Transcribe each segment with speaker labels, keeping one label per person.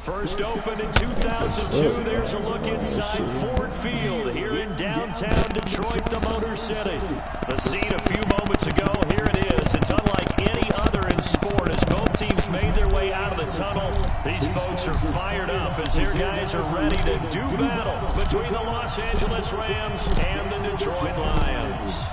Speaker 1: First opened in 2002, there's a look inside Ford Field here in downtown Detroit, the Motor City. The scene a few moments ago, here it is. It's unlike any other in sport as both teams made their way out of the tunnel. These folks are fired up as their guys are ready to do battle between the Los Angeles Rams and the Detroit Lions.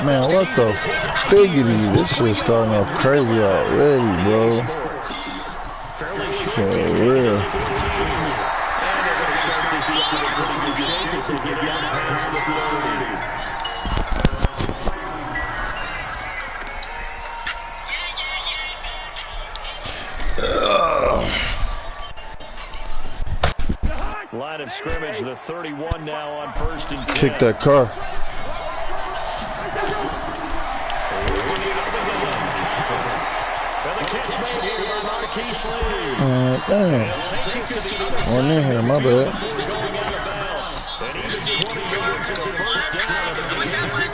Speaker 2: Man, what the figgity? This shit's starting off crazy already, bro. For real.
Speaker 1: And they're going to start this drive in pretty good shape as they get down past the 30. Line of scrimmage, the 31 now on 1st and 10.
Speaker 2: Kick that car. Damn. One in here, my bad.
Speaker 1: And even 20 yards in the first down of the first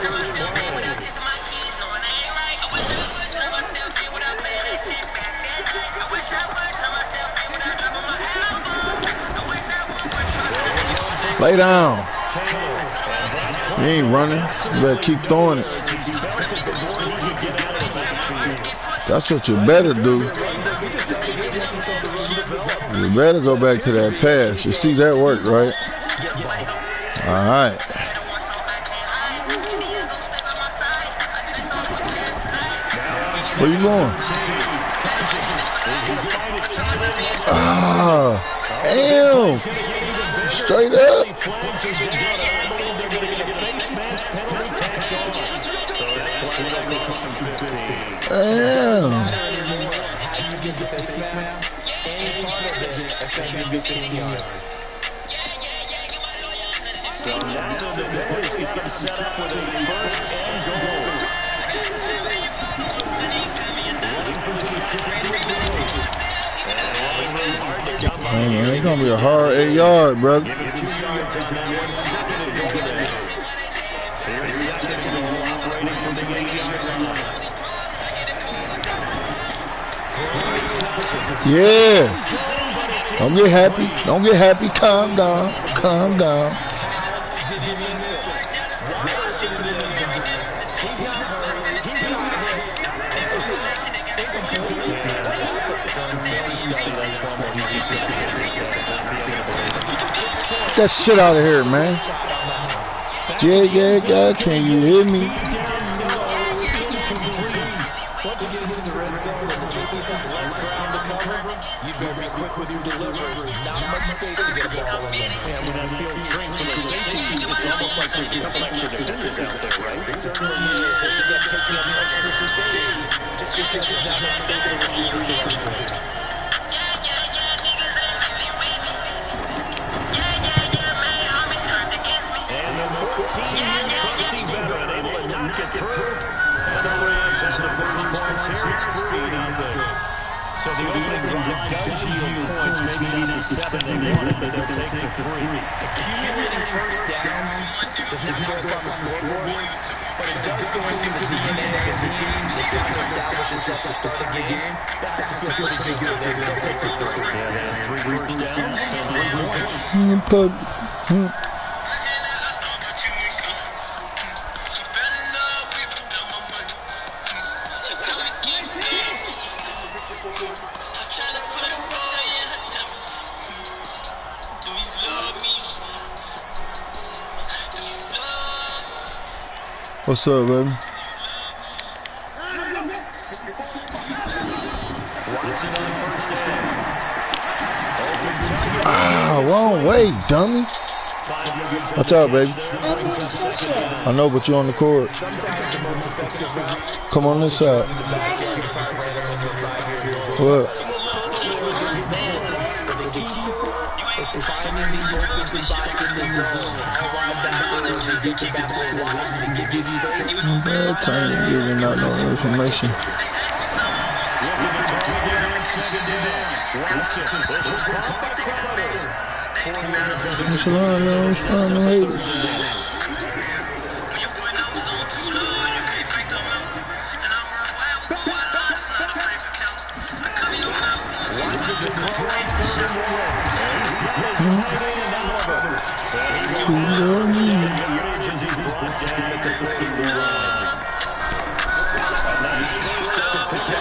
Speaker 1: play.
Speaker 2: Lay down. You ain't running. You better keep throwing it. That's what you better do. You better go back to that pass. You see that work, right? All right. Where you going? Ah, damn. Straight up. Damn.
Speaker 1: So now the Bills got him set up with a first and goal.
Speaker 2: Man, it's gonna be a hard 8 yard, brother.
Speaker 1: Give it 2 yards on that one. Second and goal there. Here's second and goal operating from the 8-yard line.
Speaker 2: Yeah. Don't get happy. Don't get happy. Calm down. Calm down. Get that shit out of here, man. Yeah. Can you hear me?
Speaker 3: Once you get into the red zone and the safeties have less ground to cover, you better be quick with your delivery. Not much space to get a ball in there.
Speaker 1: Yeah, when that field shrinks from the safeties, it's almost like there's a couple extra defenders out there, right?
Speaker 3: It certainly is. They end up taking up extra space just because there's not much space for receivers to run through.
Speaker 1: And the 14-year trusty veteran able to knock it through. And the Rams have the first points here. It's 3-0. So the opening drive does yield points, maybe not the 7 they wanted, but they'll take for free.
Speaker 3: Accumulating first downs does not go up on the scoreboard, but it does go into the DNA of the team. It's trying to establish itself to start a game. That has to feel pretty good. They'll take the 3.
Speaker 1: Yeah, they had 3 first downs and 3 points.
Speaker 2: What's up, baby? Ah, wrong way, dummy. Watch out, baby. I know, but you on the court. Come on this side. What? Bad time giving out no information. What's the line, man? What's the line, haters?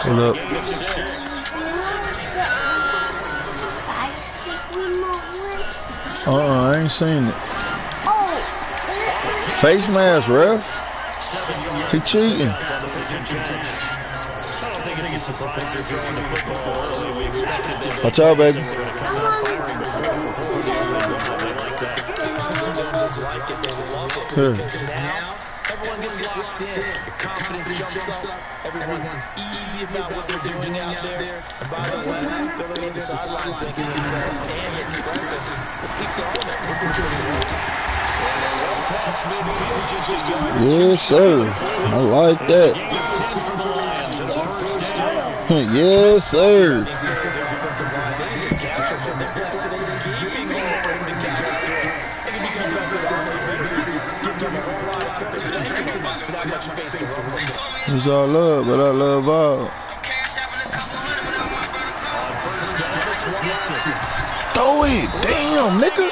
Speaker 2: What up? I ain't seen it. Face mask, ref. He cheating. Watch out, baby. Here.
Speaker 3: Everyone gets locked in. The confidence jumps up. Everyone's easy about what they're doing out there. And by the way, they're looking at the sidelines thinking themselves and expressing. Let's keep going. We're doing pretty well.
Speaker 2: Yes, sir. I like that. Yes, sir. It's all love, but I love all. Throw it, damn, nigga.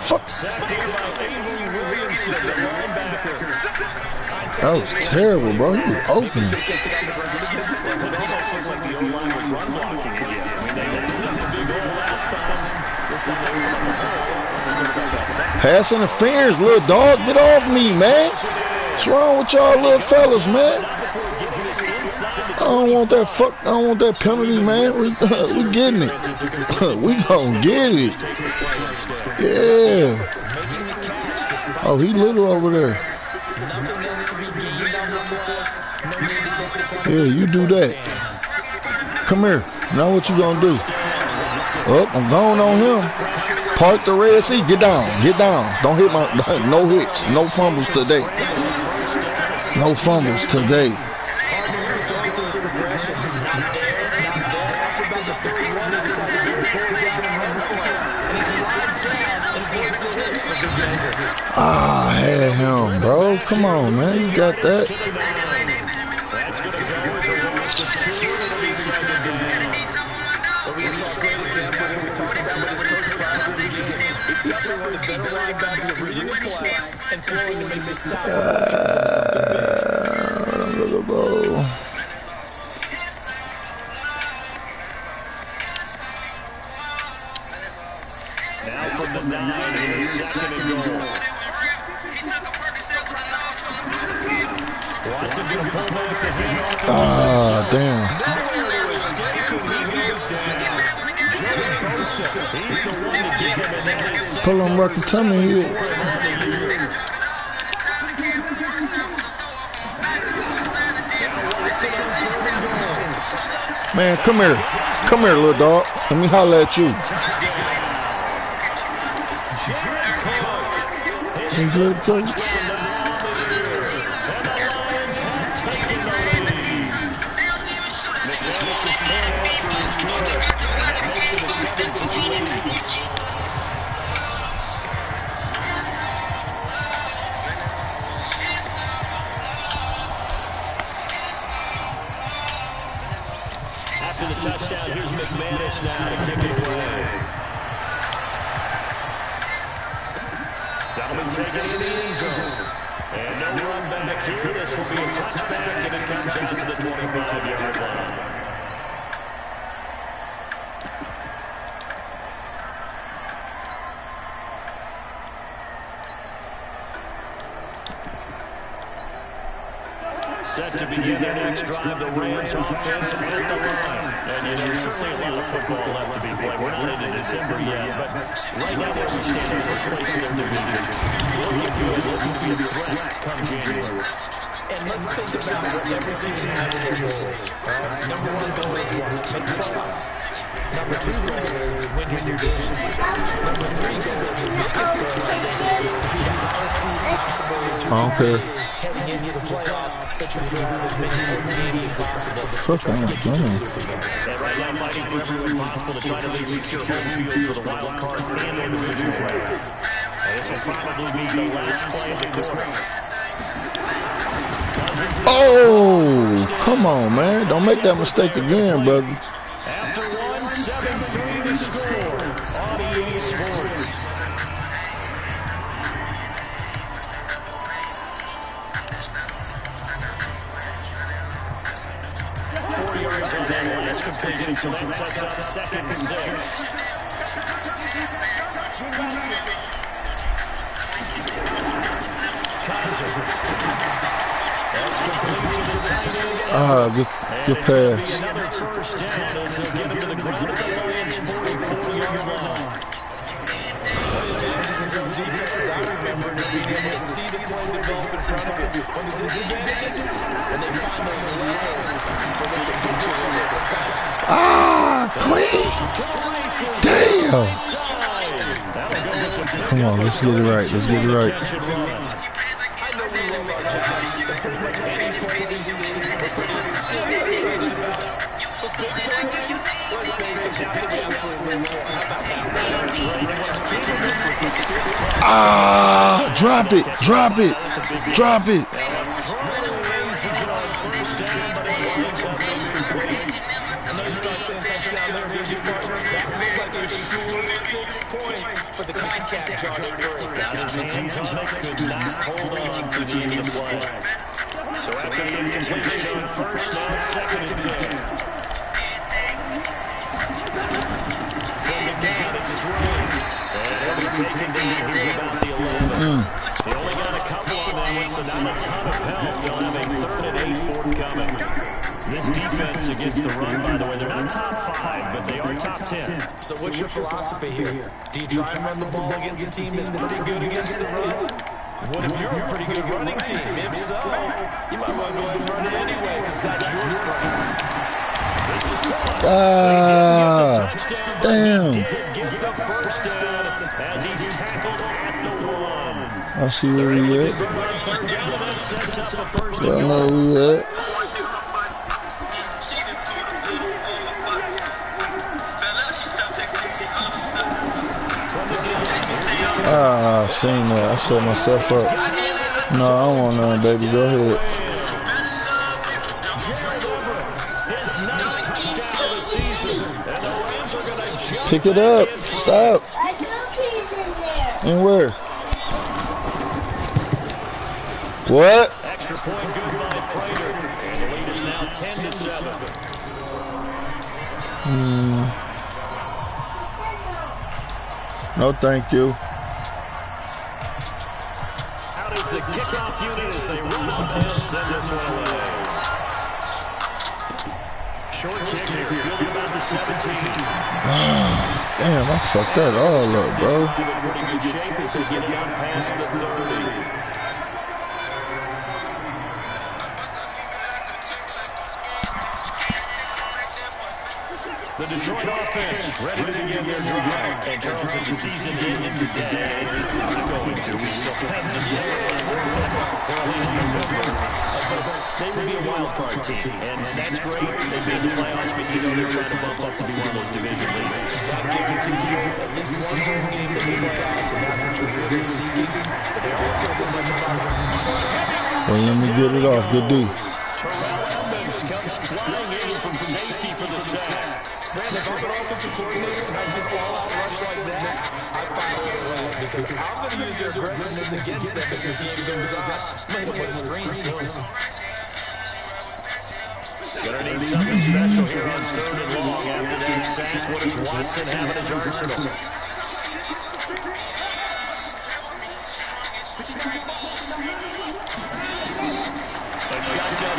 Speaker 2: Fuck. That was terrible, bro. He was open. Pass interference, little dog. Get off me, man. What's wrong with y'all little fellas, man? I don't want that I don't want that penalty, man. We getting it. We gonna get it. Yeah. Oh, he little over there. Yeah, you do that. Come here. Now what you gonna do? Oh, I'm going on him. Park the Red Sea. Get down. Get down. Don't hit my... No hits. No fumbles today. No fumbles today. Ah, I had him, bro. Come on, man. You got that.
Speaker 1: Now from the 9 in the second and goal. Watson going to pull back the handoff.
Speaker 2: Ah, damn.
Speaker 1: He's the one to get him, and that is
Speaker 2: Pull on Rocky Tummy here. Man, come here. Come here, little dog. Let me holler at you. Good coach.
Speaker 1: After the touchdown, here's McManus now to kick it away. That'll be taken in the end zone. And no run back here. This will be a touchback, and it comes out to the 25-yard line. set to begin their next drive. The Rams offense at the line. And you know, certainly a lot of football left to be played. We're not into December yet, but right now where we stand in first place in their division, looking good, looking to be a threat come January.
Speaker 3: And let's think about what every team has in their goals. Number one goal is what? Make the playoffs. Number two goal is win your division. Number three goal, the biggest goal, I think, is to be the highest seed possible heading into the playoffs, so you can have as many games as possible. Trying to get you to the Super Bowl.
Speaker 1: And right now fighting for every way possible to try to at least secure home field for the wild card and their divisional round. And this will probably be the last play of the quarter.
Speaker 2: Oh, come on, man. Don't make that mistake again, brother.
Speaker 1: After 1-7-3 the score on EA Sports. Yards on that last completion, so that sets up second and 6.
Speaker 2: Good pass.
Speaker 1: Another first down as they get him to the ground at the Lions' 44-yard line.
Speaker 3: I remember being able to see the play develop in front of you. When the disadvantages, and they find those levels where they can hit you with it sometimes.
Speaker 2: Clean. Damn. Come on, let's get it right. Let's get it right.
Speaker 3: I know we love our jobs, but pretty much any play we see, we're pretty excited about it. But big plays, let's face it, that's what we absolutely love. How about that?
Speaker 2: Drop it, drop it, drop it.
Speaker 3: But the contact jarred it free.
Speaker 1: Got his hands on it, could not hold on to the end of the play. So after the incompletion on first, now second and 10. From the down, it's Drake. And he'll be taken down here about the 11. They only got a couple on that one, so not a ton of help. They'll have a 3rd and 8 forthcoming. This defense against the run, by the way, they're not top 5, but they are top 10.
Speaker 3: So what's your philosophy here? Do you try and run the ball against a team that's pretty good against the run? What if you're a pretty good running team? If so, you might want to go ahead and run it anyway because that's your strength.
Speaker 1: This is touchdown,
Speaker 2: damn.
Speaker 1: He did get the first down as he's tackled at the 1.
Speaker 2: I see where we at.
Speaker 1: That sets up the first
Speaker 2: I know where we at. I seen that. I set myself up. No, I don't want none, baby. Go ahead. Pick it up. Stop. And where? What?
Speaker 1: Extra point good by Prater. And the lead is now 10-7.
Speaker 2: No, thank you.
Speaker 1: Out is the kickoff unit as they run out and send this one away. Short kick here, fielded about the 17.
Speaker 2: Damn, I fucked that all up, bro.
Speaker 1: In pretty good shape as they get it out past the 30. The Detroit offense ready to begin their drive. And Charles, if the season ended today, it's not going to. We still have the they would be a wild card team, and that's great. They'd be in the playoffs, but you know they're trying to bump up to be one of those division leaders.
Speaker 3: I guarantee you at least one home game in the playoffs, and that's what you're really seeking. But they also so much about
Speaker 2: Well, let me get it off. Good D.
Speaker 1: Terrell Edmonds comes flying in from safety for the sack.
Speaker 3: Man, if I'm an offensive coordinator and I see an all-out rush like that, I fire it away because I'm going to use your aggressiveness against them as this game goes on. I'm going to put a screen soon.
Speaker 1: Gonna need something special here on 3rd and long after that sack. What does Watson have in his arsenal? A shotgun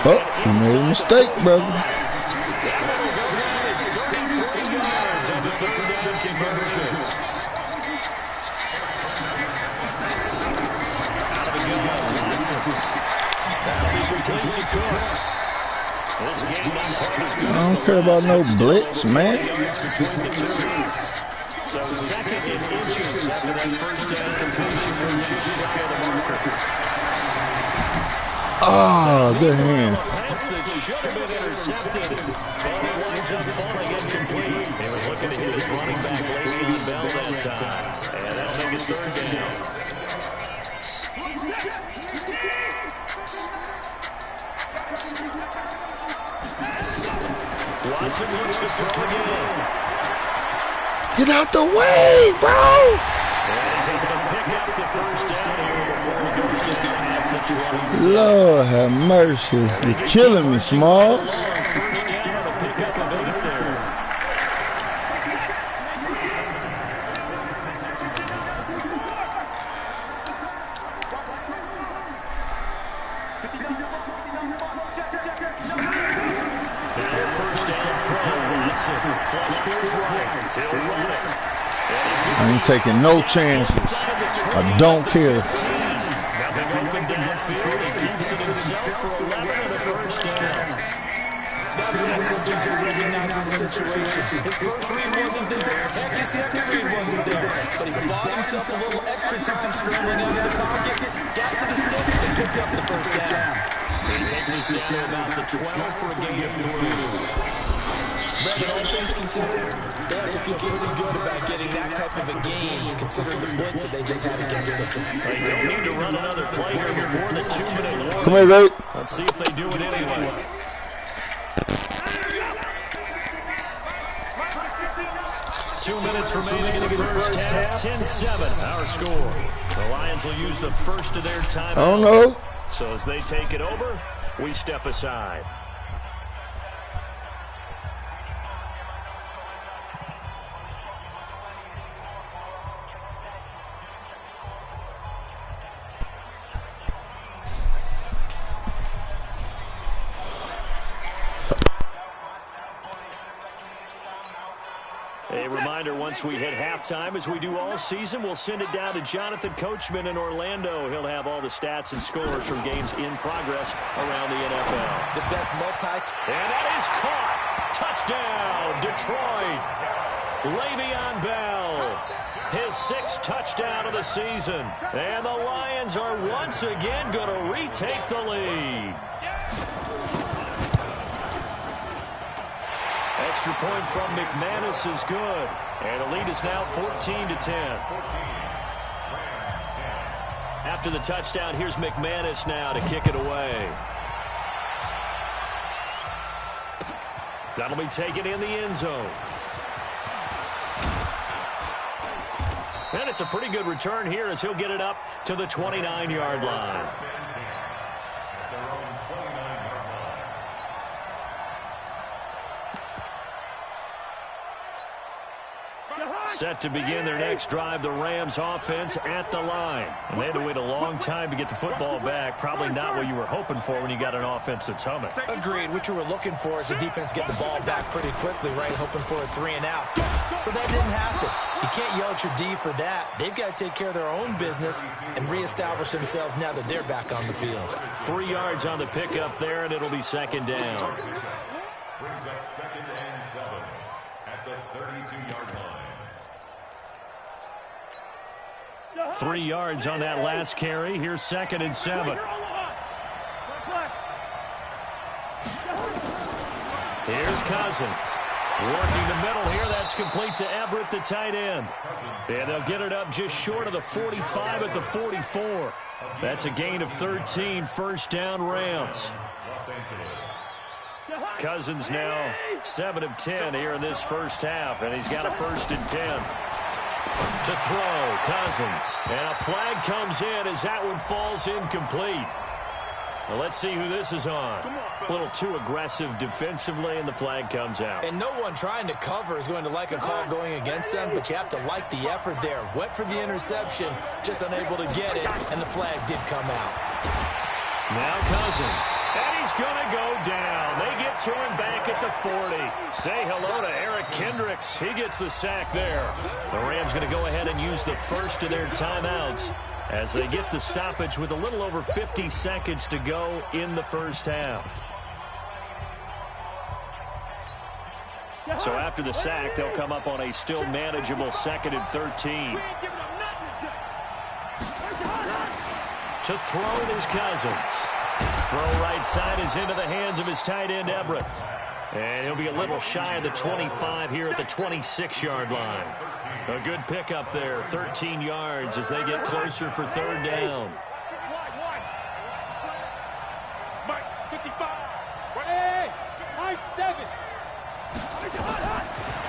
Speaker 2: Oh, you made a mistake, brother. I don't care about no blitz, man.
Speaker 1: So second in inches after that first down completion.
Speaker 2: Ah, good hand.
Speaker 1: Pass that should have been intercepted, but it winds up falling incomplete. He was looking to hit his running back Le'Veon Bell that time, and that'll make it third down. Watson looks to throw again.
Speaker 2: Get out the way, bro.
Speaker 1: And he's able to pick up the first down here before he goes to the 26.
Speaker 2: Lord have mercy. You're killing me, Smalls.
Speaker 1: First down on a pickup of 8 there.
Speaker 2: I ain't taking no chances. I don't care.
Speaker 3: His first read wasn't there. Heck, his second read wasn't there. But he bought himself a little extra time scrambling out of the pocket, got to the sticks, and picked up the first down.
Speaker 1: He takes us down to about the 12 for a gain of 3.
Speaker 3: Brandon, all things considered, they have to feel pretty good about getting that type of a game, considering the blitz that they just had against them.
Speaker 1: They don't need to run another play here before the 2-minute warning.
Speaker 2: Come here, Ray.
Speaker 1: Let's see if they do it anyway. Two minutes remaining in the first half. 10-7, our score. The Lions will use the first of their timeouts.
Speaker 2: Oh, no.
Speaker 1: So as they take it over, we step aside. A reminder, once we hit halftime, as we do all season, we'll send it down to Jonathan Coachman in Orlando. He'll have all the stats and scores from games in progress around the NFL.
Speaker 3: The best
Speaker 1: And that is caught. Touchdown, Detroit. Le'Veon Bell, his 6th touchdown of the season. And the Lions are once again going to retake the lead. Extra point from McManus is good. And the lead is now 14-10. After the touchdown, here's McManus now to kick it away. That'll be taken in the end zone. And it's a pretty good return here as he'll get it up to the 29-yard line. Set to begin their next drive, the Rams offense at the line. And they had to wait a long time to get the football back. Probably not what you were hoping for when you got an offense that's humming.
Speaker 3: Agreed. What you were looking for is the defense get the ball back pretty quickly, right? Hoping for a 3 and out. So that didn't happen. You can't yell at your D for that. They've got to take care of their own business and reestablish themselves now that they're back on the field.
Speaker 1: 3 yards on the pickup there, and it'll be second down.
Speaker 4: Brings up 2nd and 7 at the 32-yard line.
Speaker 1: 3 yards on that last carry. Here's 2nd and 7. Here's Cousins. Working the middle here. That's complete to Everett, the tight end. And they'll get it up just short of the 45 at the 44. That's a gain of 13. First down, Rams. Cousins now 7 of 10 here in this first half, and he's got a 1st and 10. To throw, Cousins. And a flag comes in as that one falls incomplete. Well, let's see who this is on. A little too aggressive defensively, and the flag comes out.
Speaker 3: And no one trying to cover is going to like a call going against them, but you have to like the effort there. Went for the interception, just unable to get it, and the flag did come out.
Speaker 1: Now Cousins, and he's going to go down. They get to him back at the 40. Say hello to Eric Kendricks. He gets the sack there. The Rams going to go ahead and use the first of their timeouts as they get the stoppage with a little over 50 seconds to go in the first half. So after the sack, they'll come up on a still manageable 2nd and 13. To throw is Cousins. Throw right side is into the hands of his tight end, Everett. And he'll be a little shy of the 25 here at the 26-yard line. A good pickup there, 13 yards as they get closer for 3rd down.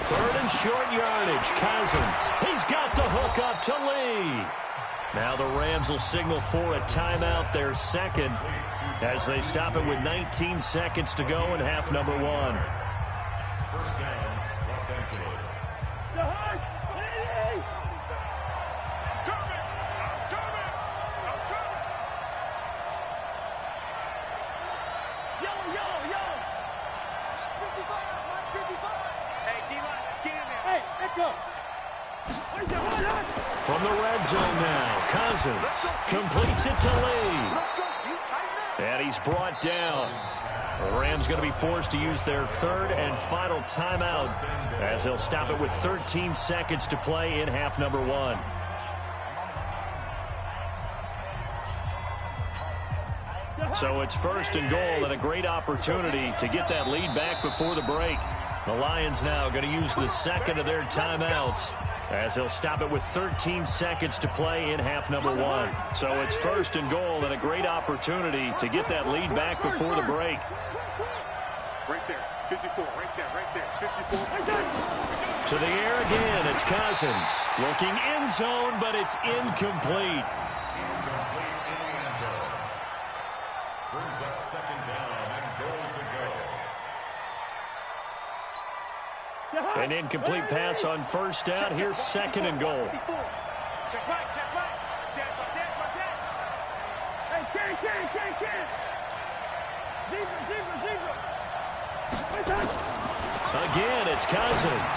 Speaker 1: Third and short yardage, Cousins. He's got the hook up to Lee. Now the Rams will signal for a timeout, their 2nd, as they stop it with 19 seconds to go in half number 1.
Speaker 4: First down, Los Angeles.
Speaker 1: From the red zone now, Cousins completes it to Lee. And he's brought down. The Rams going to be forced to use their 3rd and final timeout as they'll stop it with 13 seconds to play in half number 1. So it's 1st and goal and a great opportunity to get that lead back before the break. The Lions now going to use the 2nd of their timeouts as they'll stop it with 13 seconds to play in half number 1. So it's 1st and goal and a great opportunity to get that lead back before the break.
Speaker 5: Right there, 54, right there, 54.
Speaker 1: To the air again, it's Cousins. Looking end zone, but it's incomplete.
Speaker 4: Incomplete in the end zone. Brings up 2nd down and goal to go.
Speaker 1: An incomplete pass on 1st down. Here's 2nd and goal. Again, it's Cousins.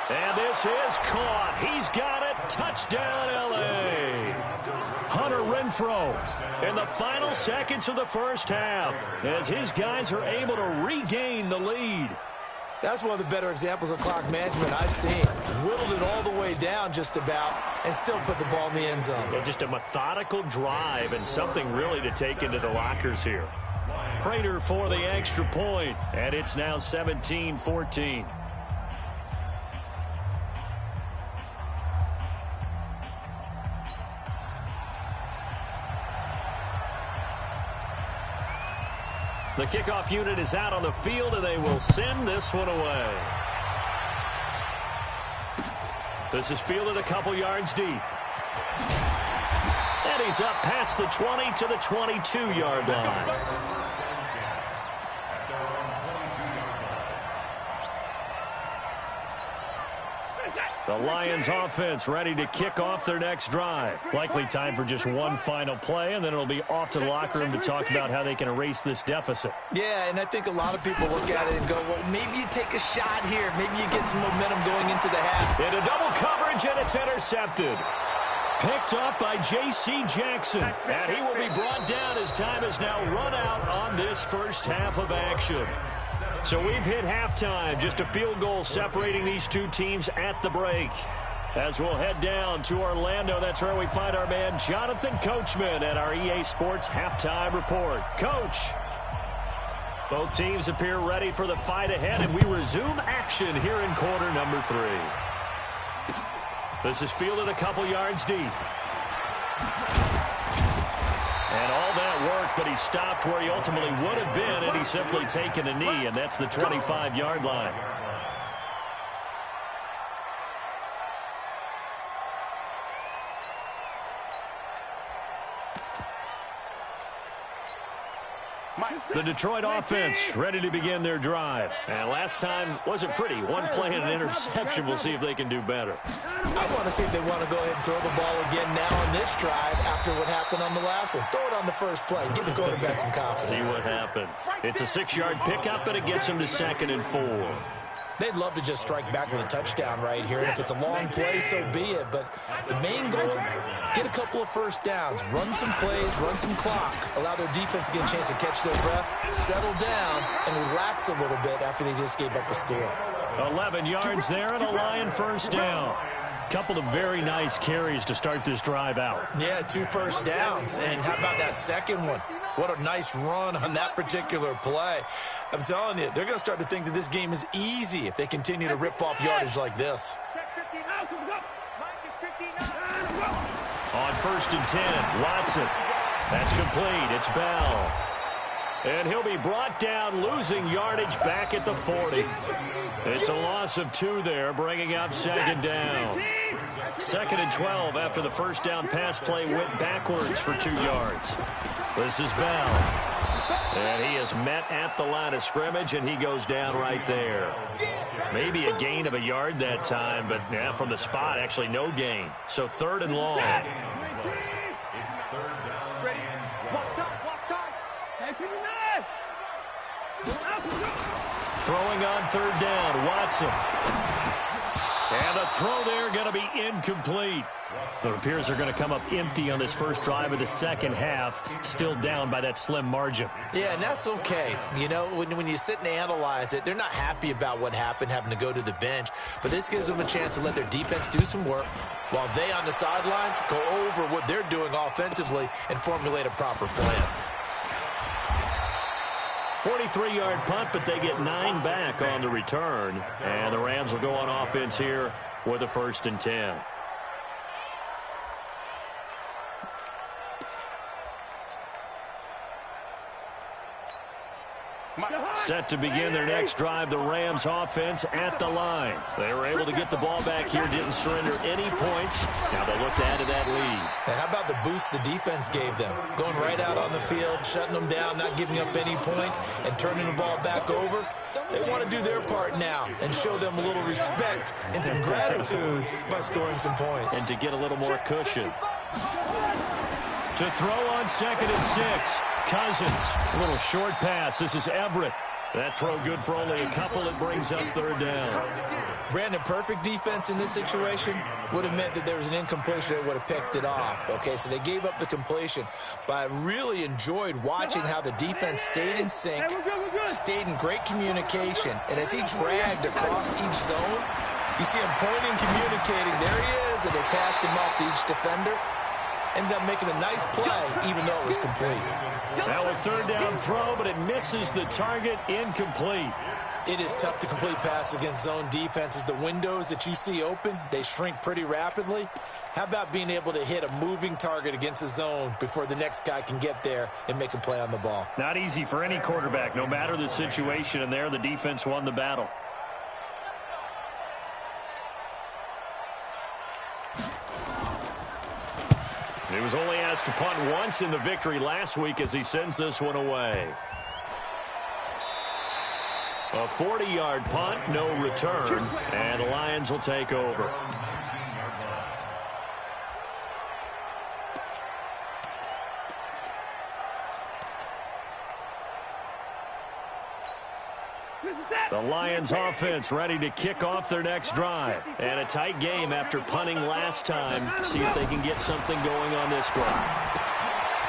Speaker 1: And this is caught. He's got it. Touchdown, L.A. Hunter Renfrow in the final seconds of the first half as his guys are able to regain the lead.
Speaker 3: That's one of the better examples of clock management I've seen. Whittled it all the way down just about and still put the ball in the end zone.
Speaker 1: Yeah, just a methodical drive and something really to take into the lockers here. Prater for the extra point, and it's now 17-14. The kickoff unit is out on the field, and they will send this one away. This is fielded a couple yards deep. And he's up past the 20 to the 22-yard line. The Lions offense ready to kick off their next drive. Likely time for just one final play, and then it'll be off to the locker room to talk about how they can erase this deficit.
Speaker 3: Yeah, and I think a lot of people look at it and go, well, maybe you take a shot here. Maybe you get some momentum going into the half.
Speaker 1: Into double coverage, and it's intercepted. Picked up by J.C. Jackson, and he will be brought down as time has now run out on this first half of action. So we've hit halftime, just a field goal separating these two teams at the break. As we'll head down to Orlando, that's where we find our man Jonathan Coachman at our EA Sports Halftime Report. Coach, both teams appear ready for the fight ahead, and we resume action here in quarter number 3. This is fielded a couple yards deep. And all that work, but he stopped where he ultimately would have been, and he's simply taken a knee, and that's the 25-yard line. The Detroit offense ready to begin their drive. And last time wasn't pretty. One play and an interception. We'll see if they can do better.
Speaker 3: I want to see if they want to go ahead and throw the ball again now on this drive after what happened on the last one. Throw it on the first play and give the quarterback some confidence.
Speaker 1: See what happens. It's a 6-yard pickup, and it gets them to 2nd and 4.
Speaker 3: They'd love to just strike back with a touchdown right here. And if it's a long play, so be it. But the main goal, get a couple of first downs, run some plays, run some clock, allow their defense to get a chance to catch their breath, settle down, and relax a little bit after they just gave up a score.
Speaker 1: 11 yards there and a Lion first down. Couple of very nice carries to start this drive out.
Speaker 3: Yeah, 2 first downs. And how about that second one? What a nice run on that particular play. I'm telling you, they're going to start to think that this game is easy if they continue to rip off yardage like this.
Speaker 1: On 1st and 10, Watson. That's complete. It's Bell. And he'll be brought down, losing yardage back at the 40. It's a loss of 2 there, bringing up 2nd down. 2nd and 12 after the first down pass play went backwards for 2 yards. This is Bell. And he is met at the line of scrimmage, and he goes down right there. Maybe a gain of a yard that time, but yeah, from the spot, actually no gain. So 3rd and long. Throwing on 3rd down, Watson. And the throw there going to be incomplete. It appears they're going to come up empty on this first drive of the second half, still down by that slim margin.
Speaker 3: Yeah, and that's okay. You know, when you sit and analyze it, they're not happy about what happened, having to go to the bench. But this gives them a chance to let their defense do some work while they on the sidelines go over what they're doing offensively and formulate a proper plan.
Speaker 1: 43-yard punt, but they get 9 back on the return. And the Rams will go on offense here with a 1st and 10. Set to begin their next drive, the Rams offense at the line. They were able to get the ball back here, didn't surrender any points. Now they look to add to that lead.
Speaker 3: And how about the boost the defense gave them? Going right out on the field, shutting them down, not giving up any points, and turning the ball back over. They want to do their part now and show them a little respect and some gratitude by scoring some points.
Speaker 1: And to get a little more cushion. To throw on 2nd and 6. Cousins, a little short pass. This is Everett. That throw good for only a couple. It brings up 3rd down.
Speaker 3: Brandon, perfect defense in this situation would have meant that there was an incompletion that would have picked it off. Okay, so they gave up the completion. But I really enjoyed watching how the defense stayed in sync, stayed in great communication. And as he dragged across each zone, you see him pointing, communicating. There he is, and they passed him off to each defender. Ended up making a nice play, even though it was complete.
Speaker 1: Now a 3rd down throw, but it misses the target, incomplete.
Speaker 3: It is tough to complete passes against zone defenses. The windows that you see open, they shrink pretty rapidly. How about being able to hit a moving target against a zone before the next guy can get there and make a play on the ball?
Speaker 1: Not easy for any quarterback, no matter the situation, and there the defense won the battle. He was only asked to punt once in the victory last week as he sends this one away. A 40-yard punt, no return, and the Lions will take over. The Lions offense ready to kick off their next drive. And a tight game after punting last time. See if they can get something going on this drive.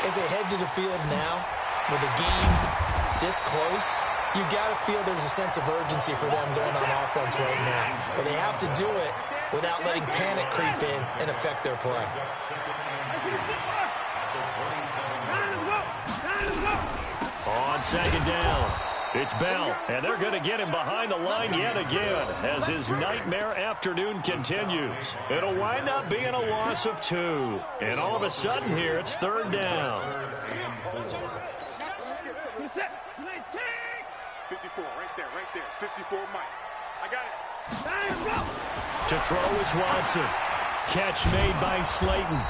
Speaker 3: As they head to the field now, with the game this close, you got to feel there's a sense of urgency for them going on offense right now. But they have to do it without letting panic creep in and affect their play.
Speaker 1: On 2nd down, it's Bell, and they're going to get him behind the line yet again as his nightmare afternoon continues. It'll wind up being a loss of 2. And all of a sudden here, it's 3rd down.
Speaker 5: 54, right there. 54, Mike. I got it.
Speaker 1: To throw is Watson. Catch made by Slayton.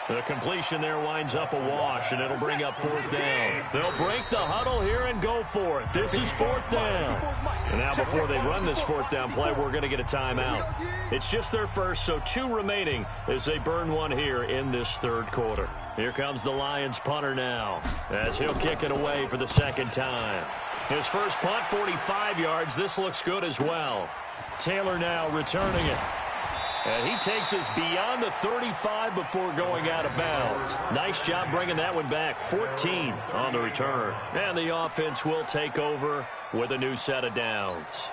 Speaker 1: The completion there winds up a wash, and it'll bring up 4th down. They'll break the huddle here and go for it. This is 4th down. And now before they run this 4th down play, we're going to get a timeout. It's just their first, so 2 remaining as they burn one here in this 3rd quarter. Here comes the Lions punter now as he'll kick it away for the 2nd time. His first punt, 45 yards. This looks good as well. Taylor now returning it. And he takes us beyond the 35 before going out of bounds. Nice job bringing that one back. 14 on the return. And the offense will take over with a new set of downs.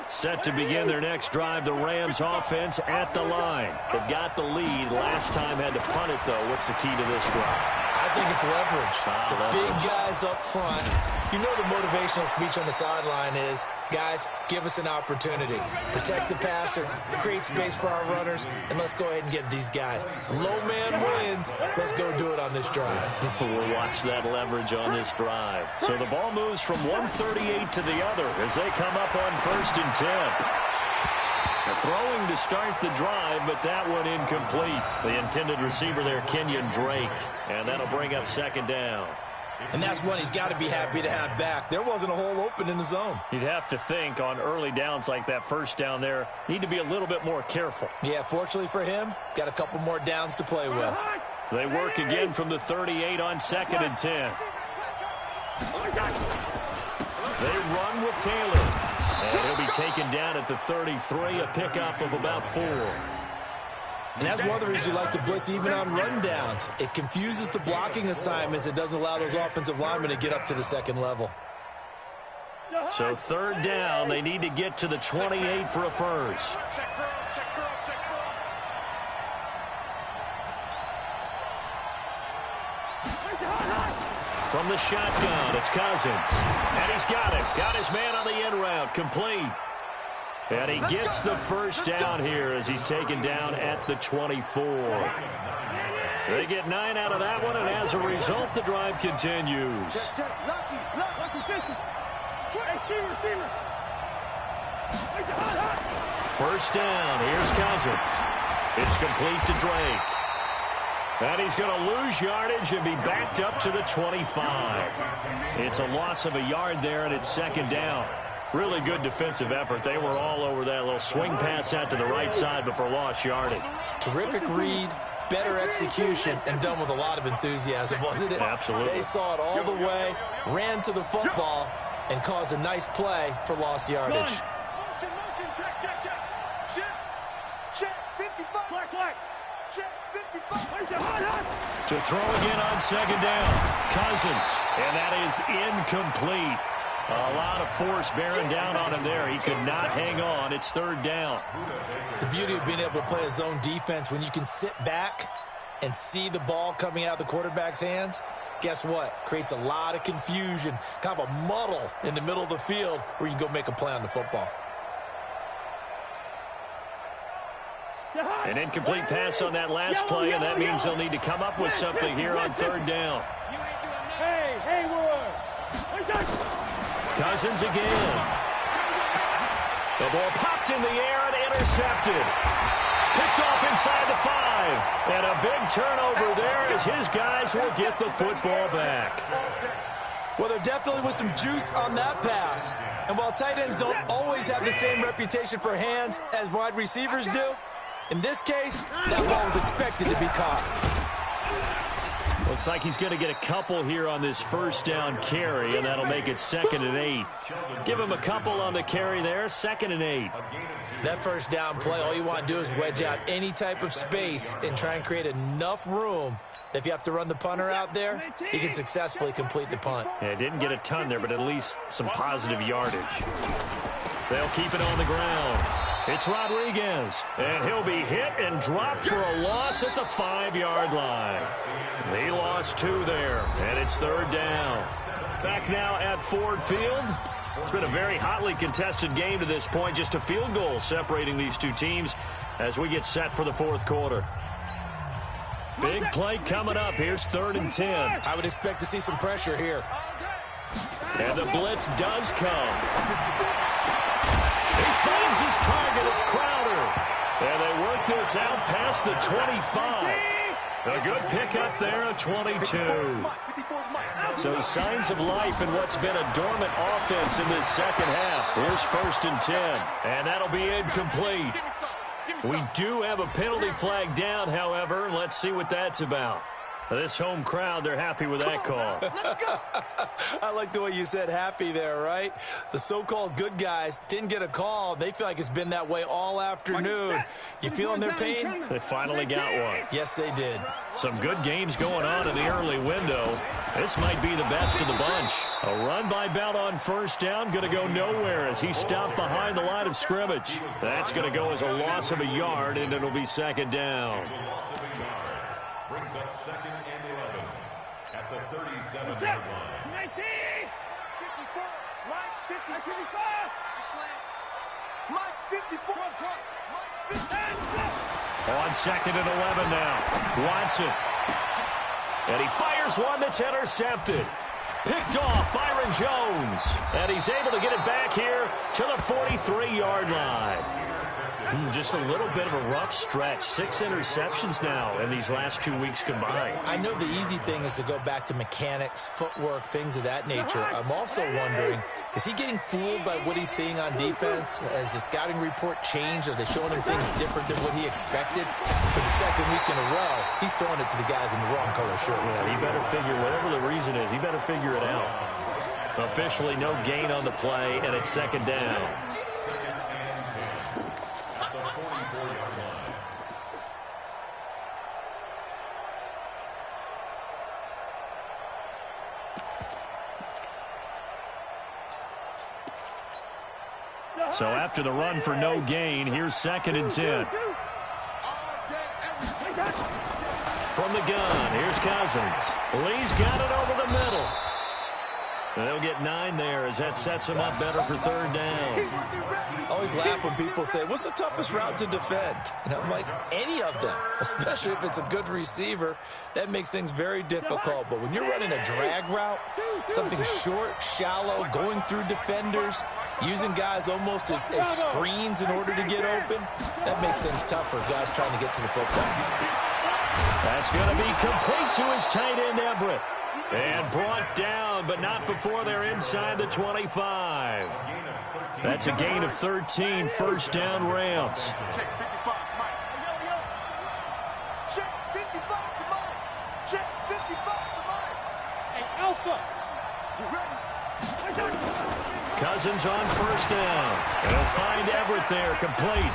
Speaker 1: Set to begin their next drive, the Rams offense at the line. They've got the lead. Last time had to punt it, though. What's the key to this drive?
Speaker 3: I think it's leverage. The big guys up front. You know the motivational speech on the sideline is, guys, give us an opportunity. Protect the passer, create space for our runners, and let's go ahead and get these guys. Low man wins. Let's go do it on this drive.
Speaker 1: We'll watch that leverage on this drive. So the ball moves from 138 to the other as they come up on 1st and 10. They're throwing to start the drive, but that one incomplete. The intended receiver there, Kenyon Drake. And that'll bring up 2nd down.
Speaker 3: And that's one he's got to be happy to have back. There wasn't a hole open in the zone.
Speaker 1: You'd have to think on early downs like that 1st down there, need to be a little bit more careful.
Speaker 3: Yeah, fortunately for him, got a couple more downs to play with.
Speaker 1: They work again from the 38 on 2nd and 10. They run with Taylor. And he'll be taken down at the 33, a pickup of about 4.
Speaker 3: And that's one of the reasons you like to blitz even on rundowns. It confuses the blocking assignments. It doesn't allow those offensive linemen to get up to the 2nd level.
Speaker 1: So 3rd down, they need to get to the 28 for a first.
Speaker 5: Check cross, check cross, check cross.
Speaker 1: From the shotgun, it's Cousins. And he's got it. Got his man on the end route. Complete. And he gets the 1st down here as he's taken down at the 24. They get 9 out of that one, and as a result, the drive continues. First down. Here's Cousins. It's complete to Drake. And he's going to lose yardage and be backed up to the 25. It's a loss of a yard there, and it's 2nd down. Really good defensive effort. They were all over that little swing pass out to the right side before lost yardage.
Speaker 3: Terrific read, better execution, and done with a lot of enthusiasm, wasn't it?
Speaker 1: Absolutely.
Speaker 3: They saw it all the way, ran to the football, and caused a nice play for lost yardage.
Speaker 5: Motion, check, check, check. Check, 55. Black. Check, 55.
Speaker 1: To throw again on 2nd down. Cousins. And that is incomplete. A lot of force bearing down on him there. He could not hang on. It's 3rd down.
Speaker 3: The beauty of being able to play a zone defense when you can sit back and see the ball coming out of the quarterback's hands, guess what? Creates a lot of confusion, kind of a muddle in the middle of the field where you can go make a play on the football.
Speaker 1: An incomplete pass on that last play, and that means they'll need to come up with something here on 3rd down. Cousins again. The ball popped in the air and intercepted. Picked off inside the 5. And a big turnover there as his guys will get the football back.
Speaker 3: Well, there definitely was some juice on that pass. And while tight ends don't always have the same reputation for hands as wide receivers do, in this case, that ball was expected to be caught.
Speaker 1: Looks like he's going to get a couple here on this 1st down carry, and that'll make it 2nd and 8. Give him a couple on the carry there, 2nd and 8.
Speaker 3: That 1st down play, all you want to do is wedge out any type of space and try and create enough room that if you have to run the punter out there, he can successfully complete the punt.
Speaker 1: Yeah, didn't get a ton there, but at least some positive yardage. They'll keep it on the ground. It's Rodriguez, and he'll be hit and dropped for a loss at the 5-yard line. He lost 2 there, and it's 3rd down. Back now at Ford Field. It's been a very hotly contested game to this point, just a field goal separating these two teams as we get set for the 4th quarter. Big play coming up. Here's 3rd and 10.
Speaker 3: I would expect to see some pressure here.
Speaker 1: And the blitz does come. He finds his target. It's Crowder. And they work this out past the 25. A good pickup there, a 22. So signs of life in what's been a dormant offense in this second half. Here's 1st and 10, and that'll be incomplete. We do have a penalty flag down, however. Let's see what that's about. This home crowd, they're happy with that call.
Speaker 3: I like the way you said happy there, right? The so-called good guys didn't get a call. They feel like it's been that way all afternoon. You feeling their pain?
Speaker 1: They finally got one.
Speaker 3: Yes, they did.
Speaker 1: Some good games going on in the early window. This might be the best of the bunch. A run by Bell on 1st down, going to go nowhere as he stopped behind the line of scrimmage. That's going to go as a loss of a yard, and it'll be 2nd down.
Speaker 4: Brings up 2nd and 11 at the 37-yard line.
Speaker 5: 19! 54! Mike, 55! Mike, 54! Mike, 54!
Speaker 1: On 2nd and 11 now. Watson. And he fires one that's intercepted. Picked off Byron Jones. And he's able to get it back here to the 43-yard line. Just a little bit of a rough stretch. 6 interceptions now in these last 2 weeks combined.
Speaker 3: I know the easy thing is to go back to mechanics, footwork, things of that nature. I'm also wondering, is he getting fooled by what he's seeing on defense? Has the scouting report changed? Are they showing him things different than what he expected? For the 2nd week in a row, he's throwing it to the guys in the wrong color shirts.
Speaker 1: Yeah, he better figure, whatever the reason is, he better figure it out. Officially no gain on the play, and it's 2nd down. So after the run for no gain, here's 2nd and 10. From the gun, here's Cousins. Lee's got it over the middle. They'll get 9 there as that sets them up better for 3rd down.
Speaker 3: I always laugh when people say, what's the toughest route to defend? And I'm like, any of them, especially if it's a good receiver. That makes things very difficult. But when you're running a drag route, something short, shallow, going through defenders, using guys almost as screens in order to get open, that makes things tough for guys trying to get to the football.
Speaker 1: That's going to be complete to his tight end, Everett. And brought down, but not before they're inside the 25. That's a gain of 13, 1st down Rams.
Speaker 5: Check 55, Mike. Check 55 for Mike. Check 55 for Mike. Hey, Alpha. You ready?
Speaker 1: Cousins on 1st down. He'll find Everett there, complete.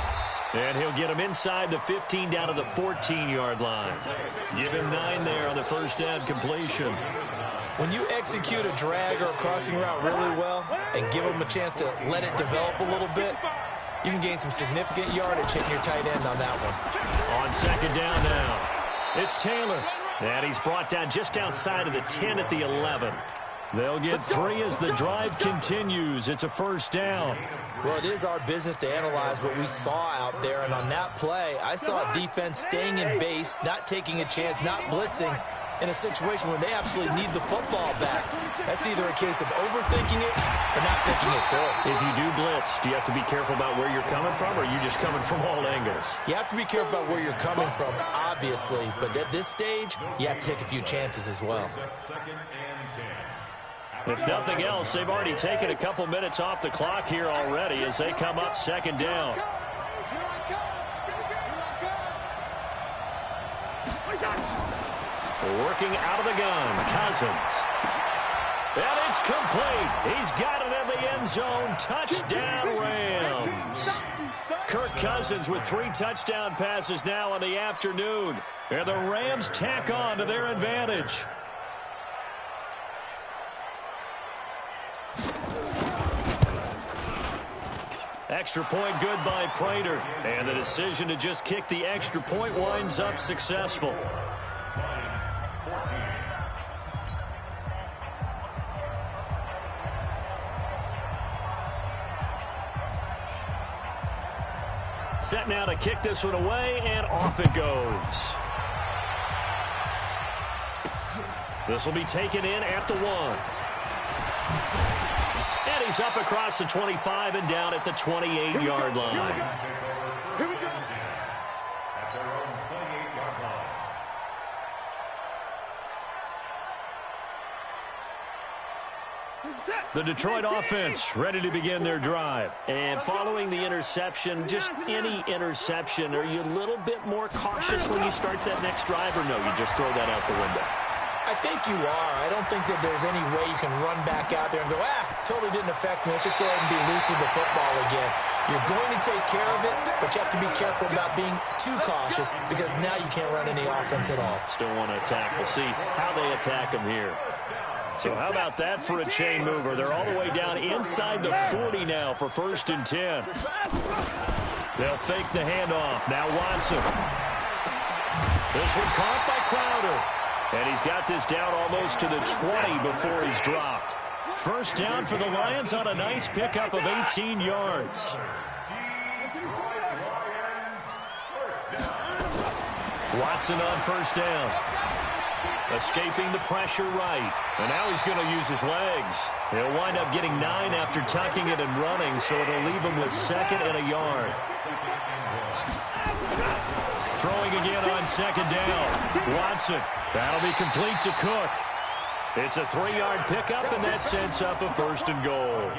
Speaker 1: And he'll get him inside the 15 down to the 14-yard line. Give him 9 there on the 1st down completion.
Speaker 3: When you execute a drag or a crossing route really well and give them a chance to let it develop a little bit, you can gain some significant yardage hitting your tight end on that one.
Speaker 1: On 2nd down now, it's Taylor. And he's brought down just outside of the 10 at the 11. They'll get 3 as the drive continues. It's a 1st down.
Speaker 3: Well, it is our business to analyze what we saw out there, and on that play, I saw a defense staying in base, not taking a chance, not blitzing, in a situation where they absolutely need the football back. That's either a case of overthinking it or not thinking it through.
Speaker 1: If you do blitz, do you have to be careful about where you're coming from, or are you just coming from all angles?
Speaker 3: You have to be careful about where you're coming from, obviously, but at this stage, you have to take a few chances as well.
Speaker 4: 2nd and 10.
Speaker 1: If nothing else, they've already taken a couple minutes off the clock here already as they come up 2nd down. Working out of the gun, Cousins. And it's complete. He's got it in the end zone. Touchdown, Rams. Kirk Cousins with 3 touchdown passes now in the afternoon. And the Rams tack on to their advantage. Extra point good by Prater. And the decision to just kick the extra point winds up successful. Set now to kick this one away, and off it goes. This will be taken in at the 1. And he's up across the 25 and down at the 28-yard line. The Detroit offense ready to begin their drive. And following the interception, just any interception, are you a little bit more cautious when you start that next drive, or no, you just throw that out the window?
Speaker 3: I think you are. I don't think that there's any way you can run back out there and go, totally didn't affect me. Let's just go ahead and be loose with the football again. You're going to take care of it, but you have to be careful about being too cautious because now you can't run any offense at all.
Speaker 1: Still want to attack. We'll see how they attack them here. So how about that for a chain mover? They're all the way down inside the 40 now for 1st and 10. They'll fake the handoff. Now Watson. This one caught by Crowder. And he's got this down almost to the 20 before he's dropped. 1st down for the Lions on a nice pickup of 18 yards. Watson on 1st down. Escaping the pressure right. And now he's going to use his legs. He'll wind up getting 9 after tucking it and running, so it'll leave him with 2nd and a yard. Throwing again on 2nd down. Watson. That'll be complete to Cook. It's a 3-yard pickup, and that sets up a 1st and goal.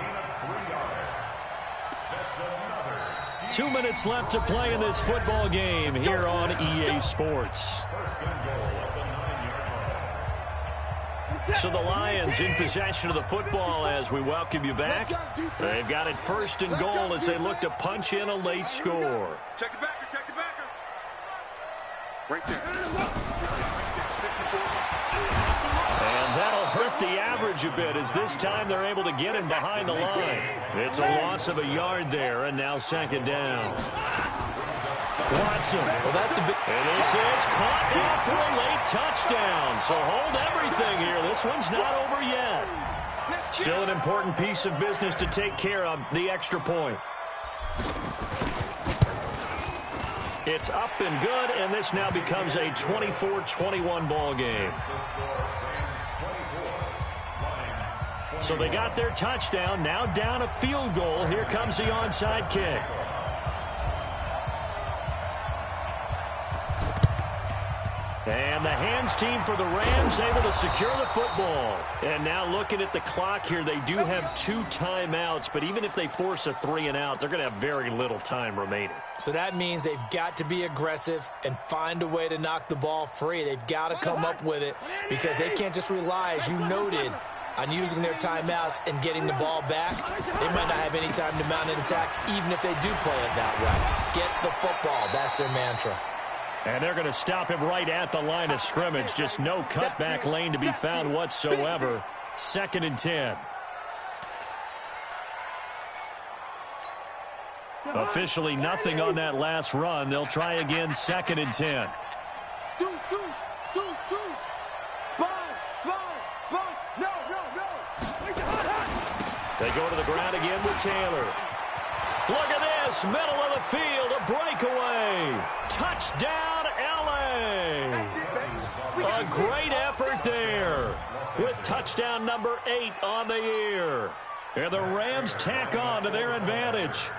Speaker 1: 2 minutes left to play in this football game here on EA Sports. So the Lions in possession of the football as we welcome you back. They've got it 1st and goal as they look to punch in a late score.
Speaker 5: Check the backer, check the backer. Right there.
Speaker 1: And that'll hurt the average a bit as this time they're able to get him behind the line. It's a loss of a yard there, and now 2nd down. Watson.
Speaker 3: Well, that's the big...
Speaker 1: And this is caught now for a late touchdown. So hold everything here. This one's not over yet. Still an important piece of business to take care of, the extra point. It's up and good, and this now becomes a 24-21 ball game. So they got their touchdown, now down a field goal. Here comes the onside kick. And the hands team for the Rams able to secure the football. And now looking at the clock here, they do have 2 timeouts, but even if they force a 3-and-out, they're going to have very little time remaining.
Speaker 3: So that means they've got to be aggressive and find a way to knock the ball free. They've got to come up with it because they can't just rely, as you noted, on using their timeouts and getting the ball back. They might not have any time to mount an attack, even if they do play it that way. Get the football. That's their mantra.
Speaker 1: And they're going to stop him right at the line of scrimmage. Just no cutback lane to be found whatsoever. 2nd and 10. Officially nothing on that last run. They'll try again 2nd and 10.
Speaker 5: Deuce. Sponge. No.
Speaker 1: They go to the ground again with Taylor. Look at this, middle of the field, a breakaway. Touchdown, L.A. A great effort there with touchdown number 8 on the year. And the Rams tack on to their advantage.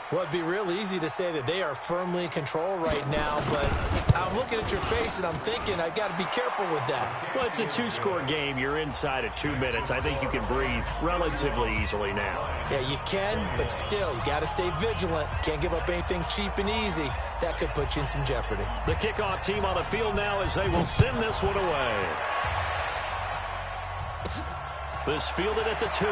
Speaker 3: Well, it'd be real easy to say that they are firmly in control right now, but I'm looking at your face and I'm thinking I got to be careful with that.
Speaker 1: Well, it's a 2-score game. You're inside of 2 minutes. I think you can breathe relatively easily now.
Speaker 3: Yeah, you can, but still, you got to stay vigilant. Can't give up anything cheap and easy. That could put you in some jeopardy.
Speaker 1: The kickoff team on the field now as they will send this one away. This fielded at the 2.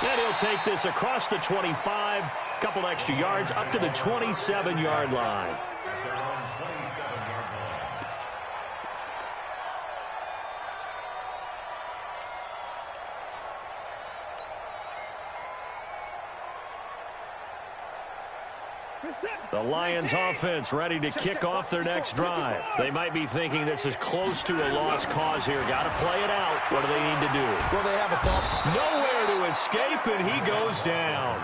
Speaker 1: And he'll take this across the 25, couple extra yards, up to the 27-yard line. The Lions offense ready to kick off their next drive. They might be thinking this is close to a lost cause here. Got to play it out. What do they need to do?
Speaker 3: Well, they have a thought.
Speaker 1: Nowhere to escape, and he goes down.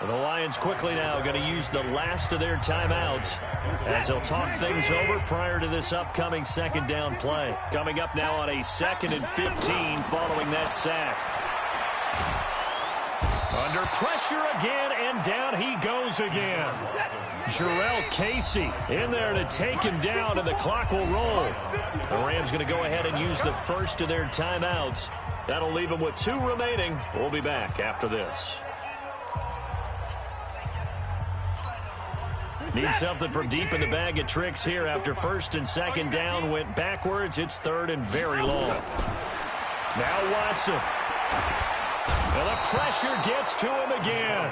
Speaker 1: And the Lions quickly now going to use the last of their timeouts as they'll talk things over prior to this upcoming 2nd down play. Coming up now on a 2nd and 15 following that sack. Under pressure again, and down he goes again. Jarrell Casey in there to take him down, and the clock will roll. The Rams going to go ahead and use the first of their timeouts. That'll leave them with 2 remaining. We'll be back after this. Need something from deep in the bag of tricks here after first and second down went backwards. It's third and very long. Now Watson. And the pressure gets to him again.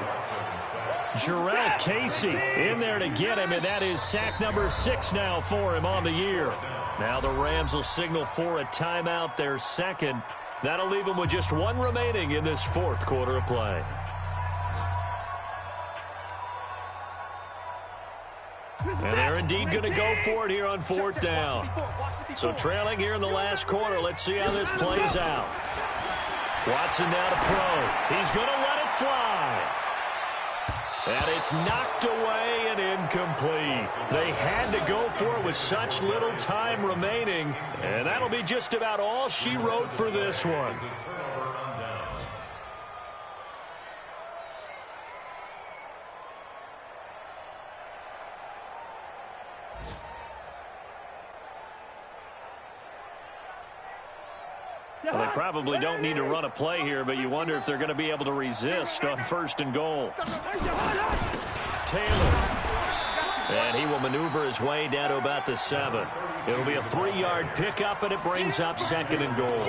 Speaker 1: Jarrell Casey in there to get him, and that is sack number 6 now for him on the year. Now the Rams will signal for a timeout, their second. That'll leave them with just 1 remaining in this fourth quarter of play. And they're indeed going to go for it here on 4th down. So trailing here in the last quarter, let's see how this plays out. Watson now to throw. He's going to let it fly. And it's knocked away and incomplete. They had to go for it with such little time remaining. And that'll be just about all she wrote for this one. Well, they probably don't need to run a play here, but you wonder if they're going to be able to resist on 1st and goal. Taylor. And he will maneuver his way down to about the 7. It'll be a 3-yard pickup, and it brings up 2nd and goal.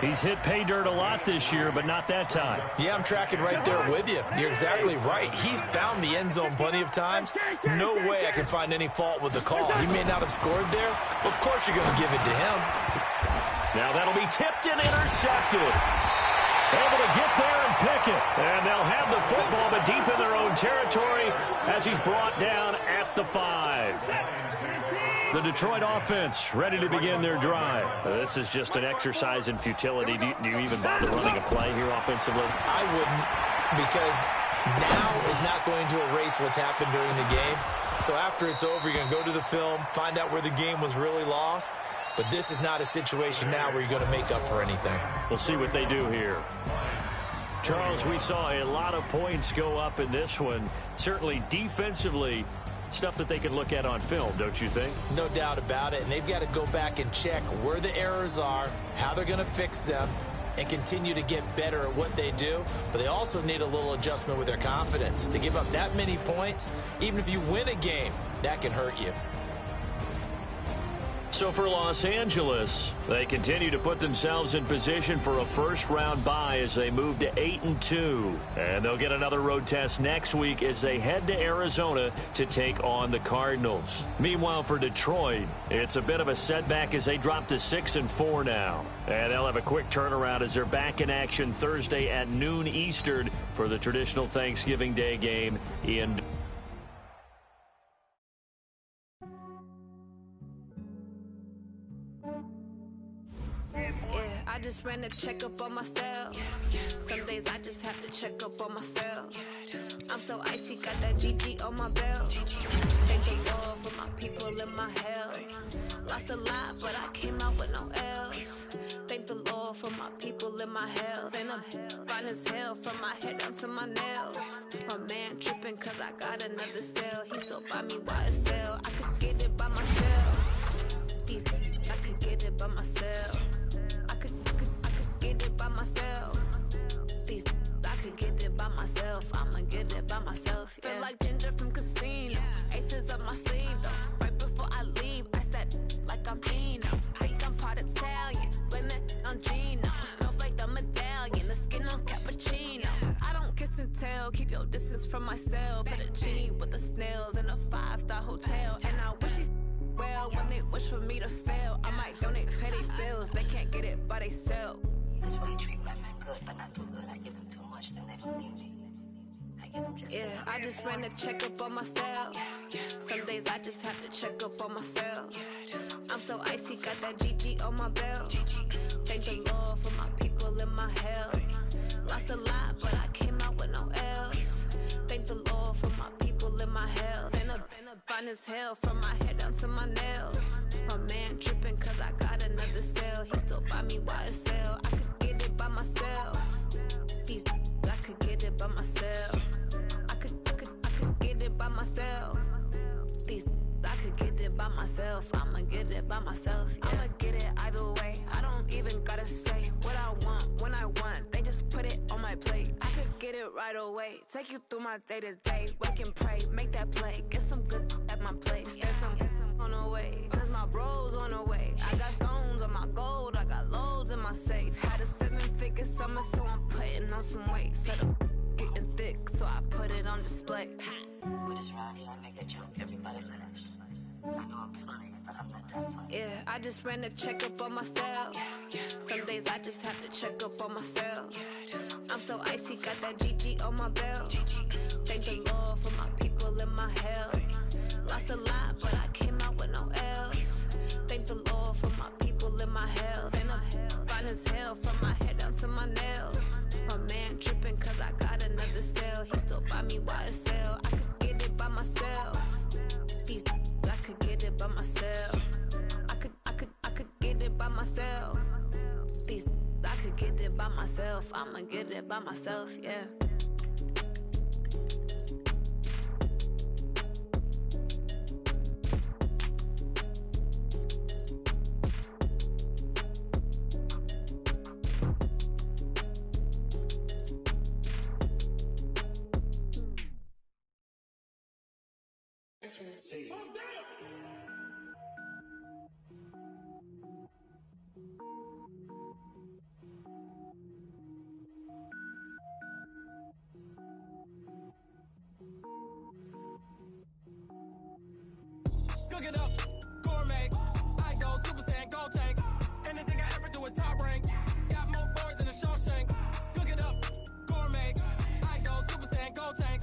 Speaker 1: He's hit pay dirt a lot this year, but not that time.
Speaker 3: Yeah, I'm tracking right there with you. You're exactly right. He's found the end zone plenty of times. No way I can find any fault with the call. He may not have scored there, but of course you're going to give it to him.
Speaker 1: Now that'll be tipped and intercepted. Able to get there and pick it. And they'll have the football, but deep in their own territory as he's brought down at the 5. The Detroit offense ready to begin their drive. This is just an exercise in futility. Do you even bother running a play here offensively?
Speaker 3: I wouldn't, because now is not going to erase what's happened during the game. So after it's over, you're going to go to the film, find out where the game was really lost. But this is not a situation now where you're going to make up for anything.
Speaker 1: We'll see what they do here. Charles, we saw a lot of points go up in this one. Certainly defensively, stuff that they can look at on film, don't you think?
Speaker 3: No doubt about it. And they've got to go back and check where the errors are, how they're going to fix them, and continue to get better at what they do. But they also need a little adjustment with their confidence. To give up that many points, even if you win a game, that can hurt you.
Speaker 1: So for Los Angeles, they continue to put themselves in position for a first-round bye as they move to 8-2. And they'll get another road test next week as they head to Arizona to take on the Cardinals. Meanwhile, for Detroit, it's a bit of a setback as they drop to 6-4 now. And they'll have a quick turnaround as they're back in action Thursday at noon Eastern for the traditional Thanksgiving Day game in
Speaker 6: I just ran a checkup on myself. Some days I just have to check up on myself. I'm so icy, got that GG on my belt. Thank the Lord for my people and my health. Lost a lot, but I came out with no else. Thank the Lord for my people and my health. And I'm fine as hell from my head down to my nails. My man tripping cause I got another cell. He still buy me YSL. I could get it by myself. These I could get it by myself. I could get it by myself. These I could get it by myself. I'ma get it by myself. Yeah. Feel like Ginger from Casino. Aces up my sleeve though. Right before I leave, I said like I'm Eno. Think I'm part Italian. Blame it on Gino. Snowflake the medallion. The skin on cappuccino. I don't kiss and tell. Keep your distance from myself. Fettuccine with the snails in a 5-star hotel. And I wish he's well when they wish for me to fail. I might donate petty bills. They can't get it by themselves.
Speaker 7: That's why you treat women good, but not too good. I give them too much, then they don't need me. I give them just
Speaker 6: I just ran a checkup on myself. Some days I just have to check up on myself. I'm so icy, got that GG on my belt. Thank the Lord for my people and my health. Lost a lot, but I came out with no else. Thank the Lord for my people and my health. And I'm fine as hell from my head down to my nails. My man tripping cause I got another cell. He still buy me YSL. I could get it by myself. These I could get it myself. I'ma get it by myself. Yeah. I'ma get it either way. I don't even gotta say what I want when I want. They just put it on my plate. I could get it right away. Take you through my day to day. Wake and pray, make that play. Get some good at my place. There's some on the way, cause my bros on the way. I got stones on my gold. I got loads in my safe. Had a 7-figure summer, so I'm putting on some weight. Set up getting thick, so I put it on display.
Speaker 7: With this round, I make a joke, everybody laughs. I know I'm funny, but I'm not that funny.
Speaker 6: Yeah, I just ran a checkup on myself. Some days I just have to check up on myself. I'm so icy, got that GG on my belt. Thank the Lord for my people in my health. Lost a lot, but I came out with no else. Thank the Lord for my people in my health. And I'm fine as hell from my head down to my nails. My man tripping cause I got another cell. He still buy me YSL. I could get it by myself. These I could get it by myself. I could get it by myself. These I could get it by myself. I'ma get it by myself, yeah.
Speaker 3: Cook it up, gourmet. I go Super Saiyan, gold tank. Anything I ever do is top rank. Got more boys than a Shawshank. Cook it up, gourmet. I go Super Saiyan, gold tank.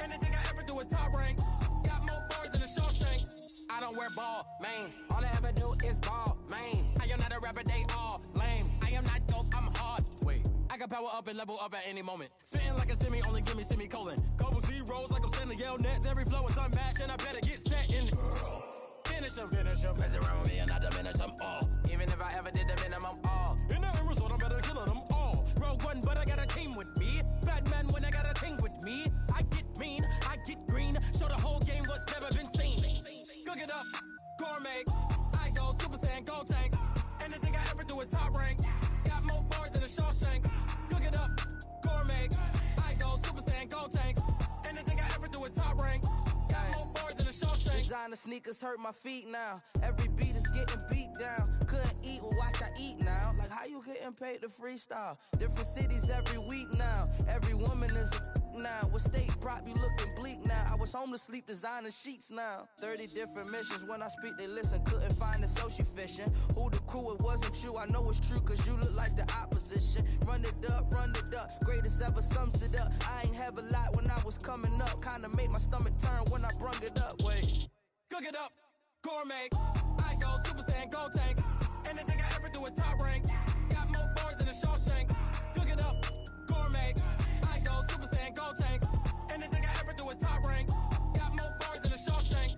Speaker 3: Anything I ever do is top rank. Got more boys than a Shawshank. I don't wear ball mains. All I ever do is ball main. I am not a rapper, they all lame. I am not dope, I'm hard. Wait, I can power up and level up at any moment. Spitting like a semi, only give me semicolon. Couple zeros like I'm sending yell nets. Every flow is unmatched and I better get set in. Finish them. Mess around with me and I diminish them all. Even if I ever did the minimum all. In the end result, I'm better killing them all. Rogue One, but I got a team with me. Batman when I got a thing with me. I get mean, I get green. Show the whole game what's never been seen. Cook it up, gourmet. I go Super Saiyan, gold tank. Anything I ever do is top rank. Got more bars than a Shawshank. Cook it up, gourmet. I go Super Saiyan, gold tank. Anything I ever do is top rank. Got more bars than a Shawshank.
Speaker 8: Designer sneakers hurt my feet now. Every beat is getting beat down. Couldn't eat, well watch I eat now. Like how you getting paid to freestyle? Different cities every week now. Every woman is a now. What state prop you looking bleak now? I was home to sleep designer sheets now. 30 different missions. When I speak they listen. Couldn't find it so she fishing. Who the crew, it wasn't you. I know it's true cause you look like the opposition. Run it up. Greatest ever sums it up. I ain't have a lot when I was coming up. Kinda made my stomach turn when I brung it up. Wait.
Speaker 3: Cook it up, gourmet. I go Super Saiyan, gold tank. Anything I ever do is top rank. Got more bars than a Shawshank. Cook it up, gourmet. I go Super Saiyan, gold tank. Anything I ever do is top rank. Got more bars than a Shawshank.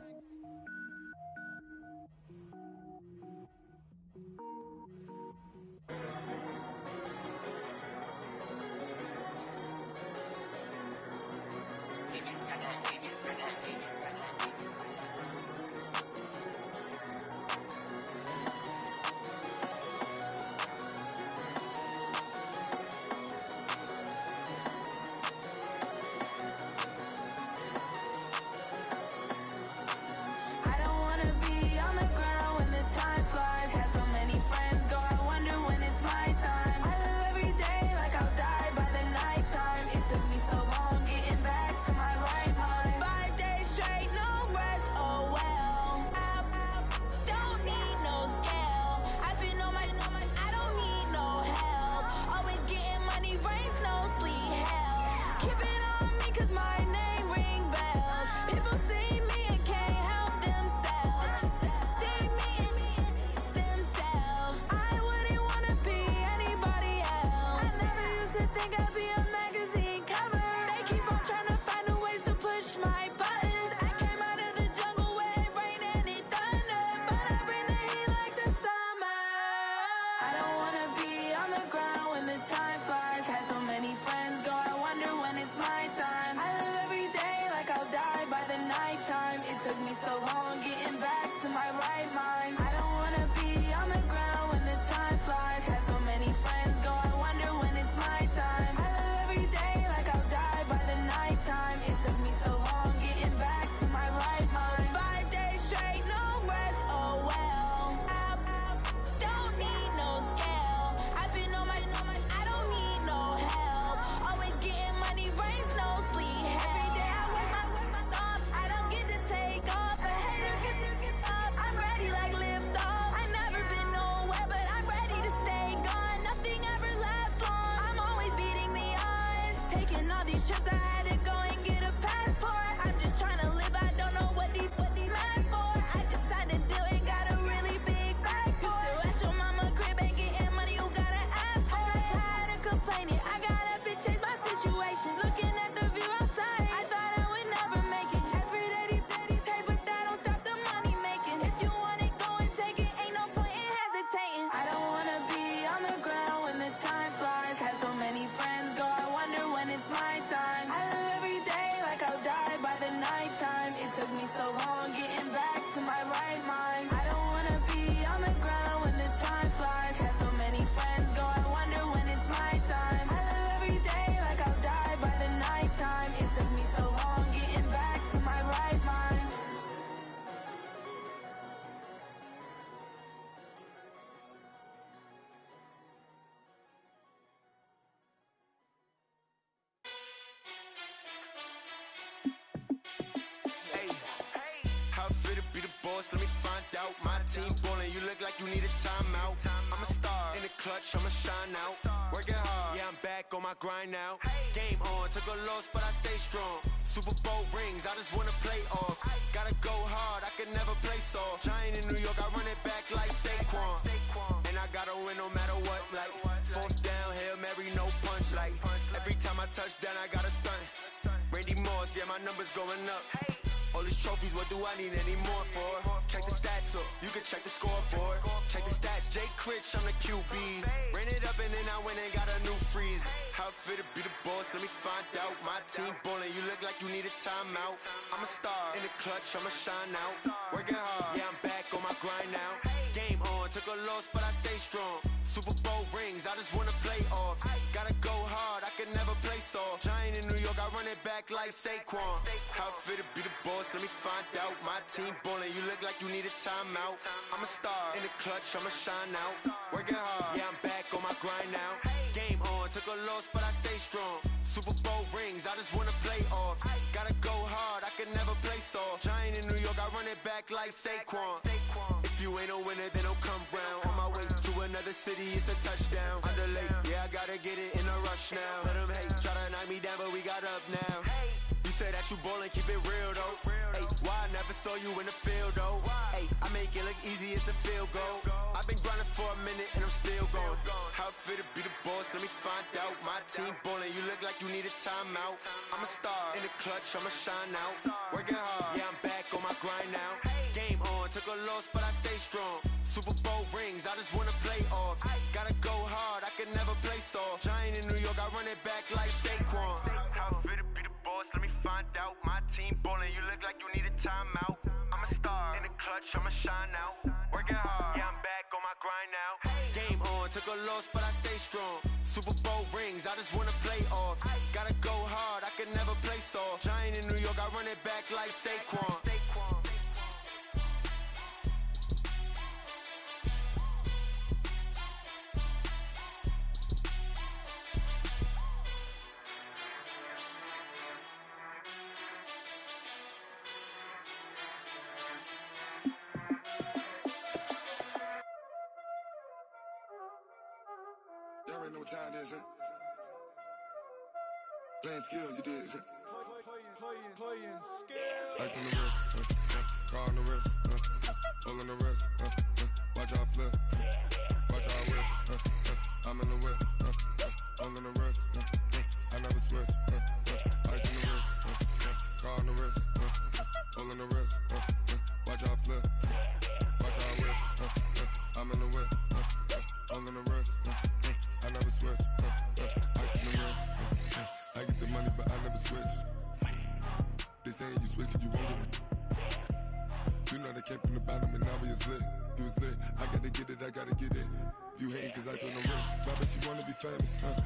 Speaker 6: Took me so long getting back to my right mind. I don't wanna be on the ground when the time flies. Had so many friends go, I wonder when it's my time. I live every day like I'll die by the nighttime. It took me so long getting back to my right mind. 5 days straight, no rest, oh well. I don't need no scale. I've been on my, I don't need no help. Always getting money, rain, snow, sleet. Every day I work my thumb. I don't get to take off. A hater get up. I'm ready like lift off. I never been nowhere, but I'm ready to stay gone. Nothing ever lasts long. I'm always beating the odds. Taking all these trips, I had to go and get a passport. I'm just trying to live. I don't know what the mad for. I just signed a deal and got a really big bag for it. Still at your mama crib and getting money, you gotta ask for it. I'm tired of complaining. I gotta bitch change my situation. Looking at the view outside, I thought I would never make it. Every day they take, but that don't stop the money making. If you want it, go and take it. Ain't no point in hesitating. I don't wanna be on the ground when the time flies. Had so many friends go, I wonder when it's my time. I live every day like I'll die by the nighttime. It took me so long getting back to my right mind. I don't wanna be on the ground when the time flies. Had so many friends go, I wonder when it's my time. I live every day like I'll die by the nighttime. It took me so long getting back to my right mind.
Speaker 9: Hey, how it feel to be the boss? Let me find out. My team ballin', you look like you need a timeout. I'm a star in the clutch, I'ma shine out. Working hard, yeah, I'm back on my grind now. Game on, took a loss, but I stay strong. Super Bowl rings, I just wanna play off. Gotta go hard, I can never play soft. Giant in New York, I run it back like Saquon. And I gotta win no matter what, like fourth down, Hail Mary, no punch. Like every time I touch down, I gotta stunt. Randy Moss, yeah, my numbers going up. All these trophies, what do I need any more for? Check the stats up, you can check the scoreboard. Check the stats, Jay Critch, I'm the QB. Ran it up and then I went and got a new freeze. How it feel to be the boss, let me find out. My team ballin', you look like you need a timeout. I'm a star in the clutch, I'ma shine out. Working hard, yeah, I'm back on my grind now. Game on, took a loss, but I stay strong. Super Bowl rings, I just wanna play off. Gotta go hard, I can never play soft. Giant in New York, I run it back like Saquon. How it feel to be the boss, let me find out. My team ballin', you look like you need a timeout. I'm a star in the clutch, I'ma shine out. Working hard, yeah, I'm back on my grind now. Game on, took a loss, but I stay strong. Super Bowl rings, I just wanna play off. Gotta go hard, I can never play soft. Giant in New York, I run it back like Saquon. If you ain't a winner, then don't come round. On my way to another city, it's a touchdown. Underlay, yeah, I gotta get it in a rush now. Let them hate, try to knock me down, but we got up now. You say that you ballin', keep it real though. Hey, why I never saw you in the field though? Hey, I make it look easy, it's a field goal. I've been grinding for a minute and I'm still going. How it feel to be the boss, let me find out. My team ballin', you look like you need a timeout. I'm a star in the clutch, I'ma shine out. Working hard, yeah, I'm back on my grind now. Game on, took a loss, but I stay strong. Super Bowl rings, I just wanna play off. Gotta go hard, I can never play soft. Giant in New York, I run it back like Saquon. How it feel to be the boss, let me find out. My team ballin', you look like you need a timeout. I'm a star in the clutch, I'ma shine out. Working hard, yeah, I'm back on my grind now. Game on, took a loss, but I stay strong. Super Bowl rings, I just wanna play off. Gotta go hard, I can never play soft. Giant in New York, I run it back like Saquon.
Speaker 10: Y'all already know what time it is, huh? Playing skills, you did.
Speaker 5: Playing skills.
Speaker 10: Ice on the wrist, car on the wrist, pull on the wrist, watch out flip, watch out whip, I'm in the whip, pull on the wrist, I never switch, ice on the wrist, car on the wrist, pull on the wrist, watch out flip, watch out whip, I'm in the whip, pull on the wrist, I never switch, ice on the wrist, I get the money but I never switch. They saying you switch 'cause you won't get it. You know out, I came from the bottom and now he is lit. He was lit. I gotta get it, I gotta get it. You hating cause I on the wrist. Robert, you wanna be famous, huh?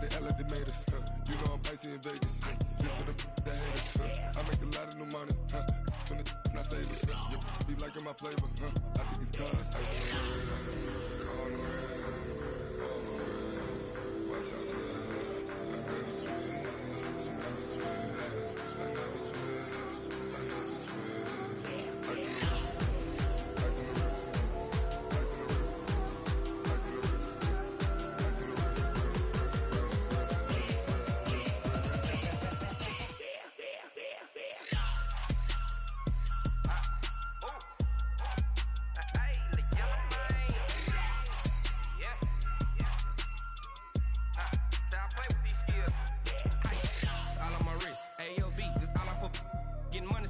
Speaker 10: They act like they made us, huh? You know I'm icy in Vegas, This for the that hate us, I make a lot of new money, When the not save us, You be liking my flavor, I think it's cause ice on the wrist, on the wrist, on the wrist. Watch out for this. I never switch, I never switch, I never switch, I never switch. Ice on the wrist, ice on the wrist, ice on the wrist, ice on the wrist, ice on the wrist.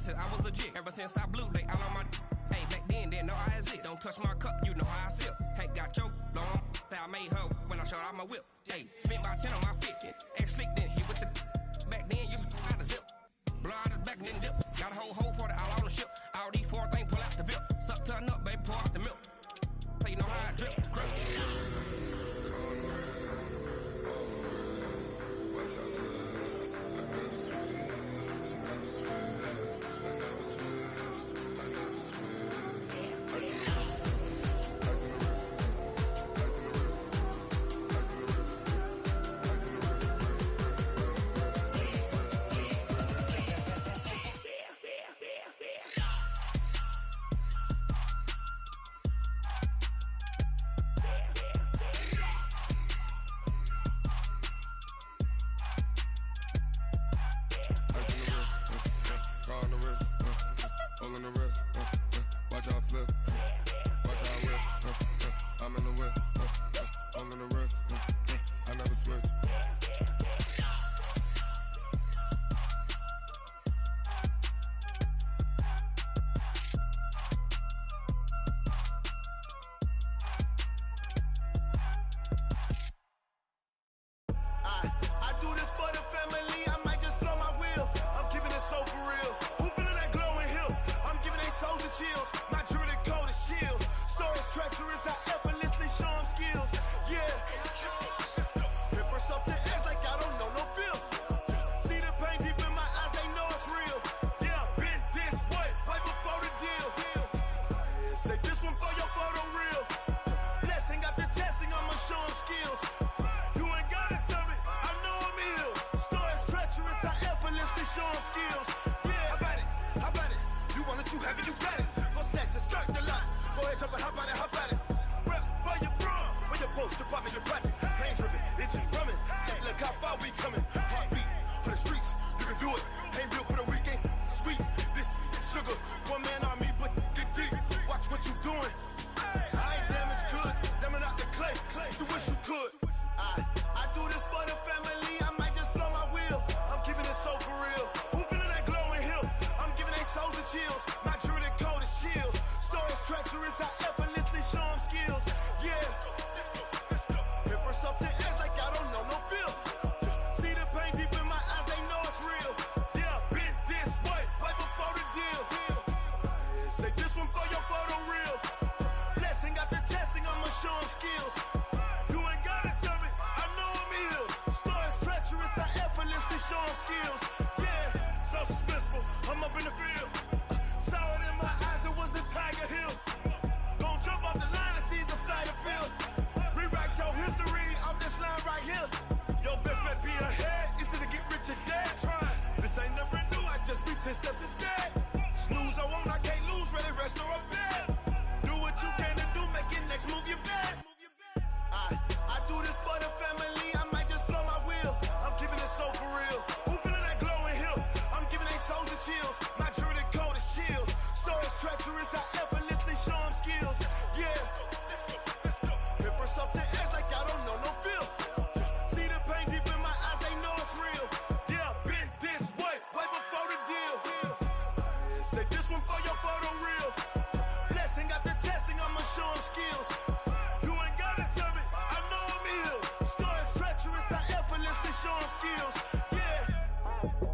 Speaker 11: I was legit. Ever since I blew, they all on my hey, back then, didn't know I exist. Don't touch my cup, you know how I sip. Hey, got choked, long. Say I made her when I showed out my whip. Hey, spent about 10 on my fit. Ex slick, then hit with the back then, used to out the zip. Blow out his back, then dip. Got a whole party all on the ship. All these 4 things, pull out the VIP. Suck to a nut, baby, pour out the milk. So you know how I drip. Crap.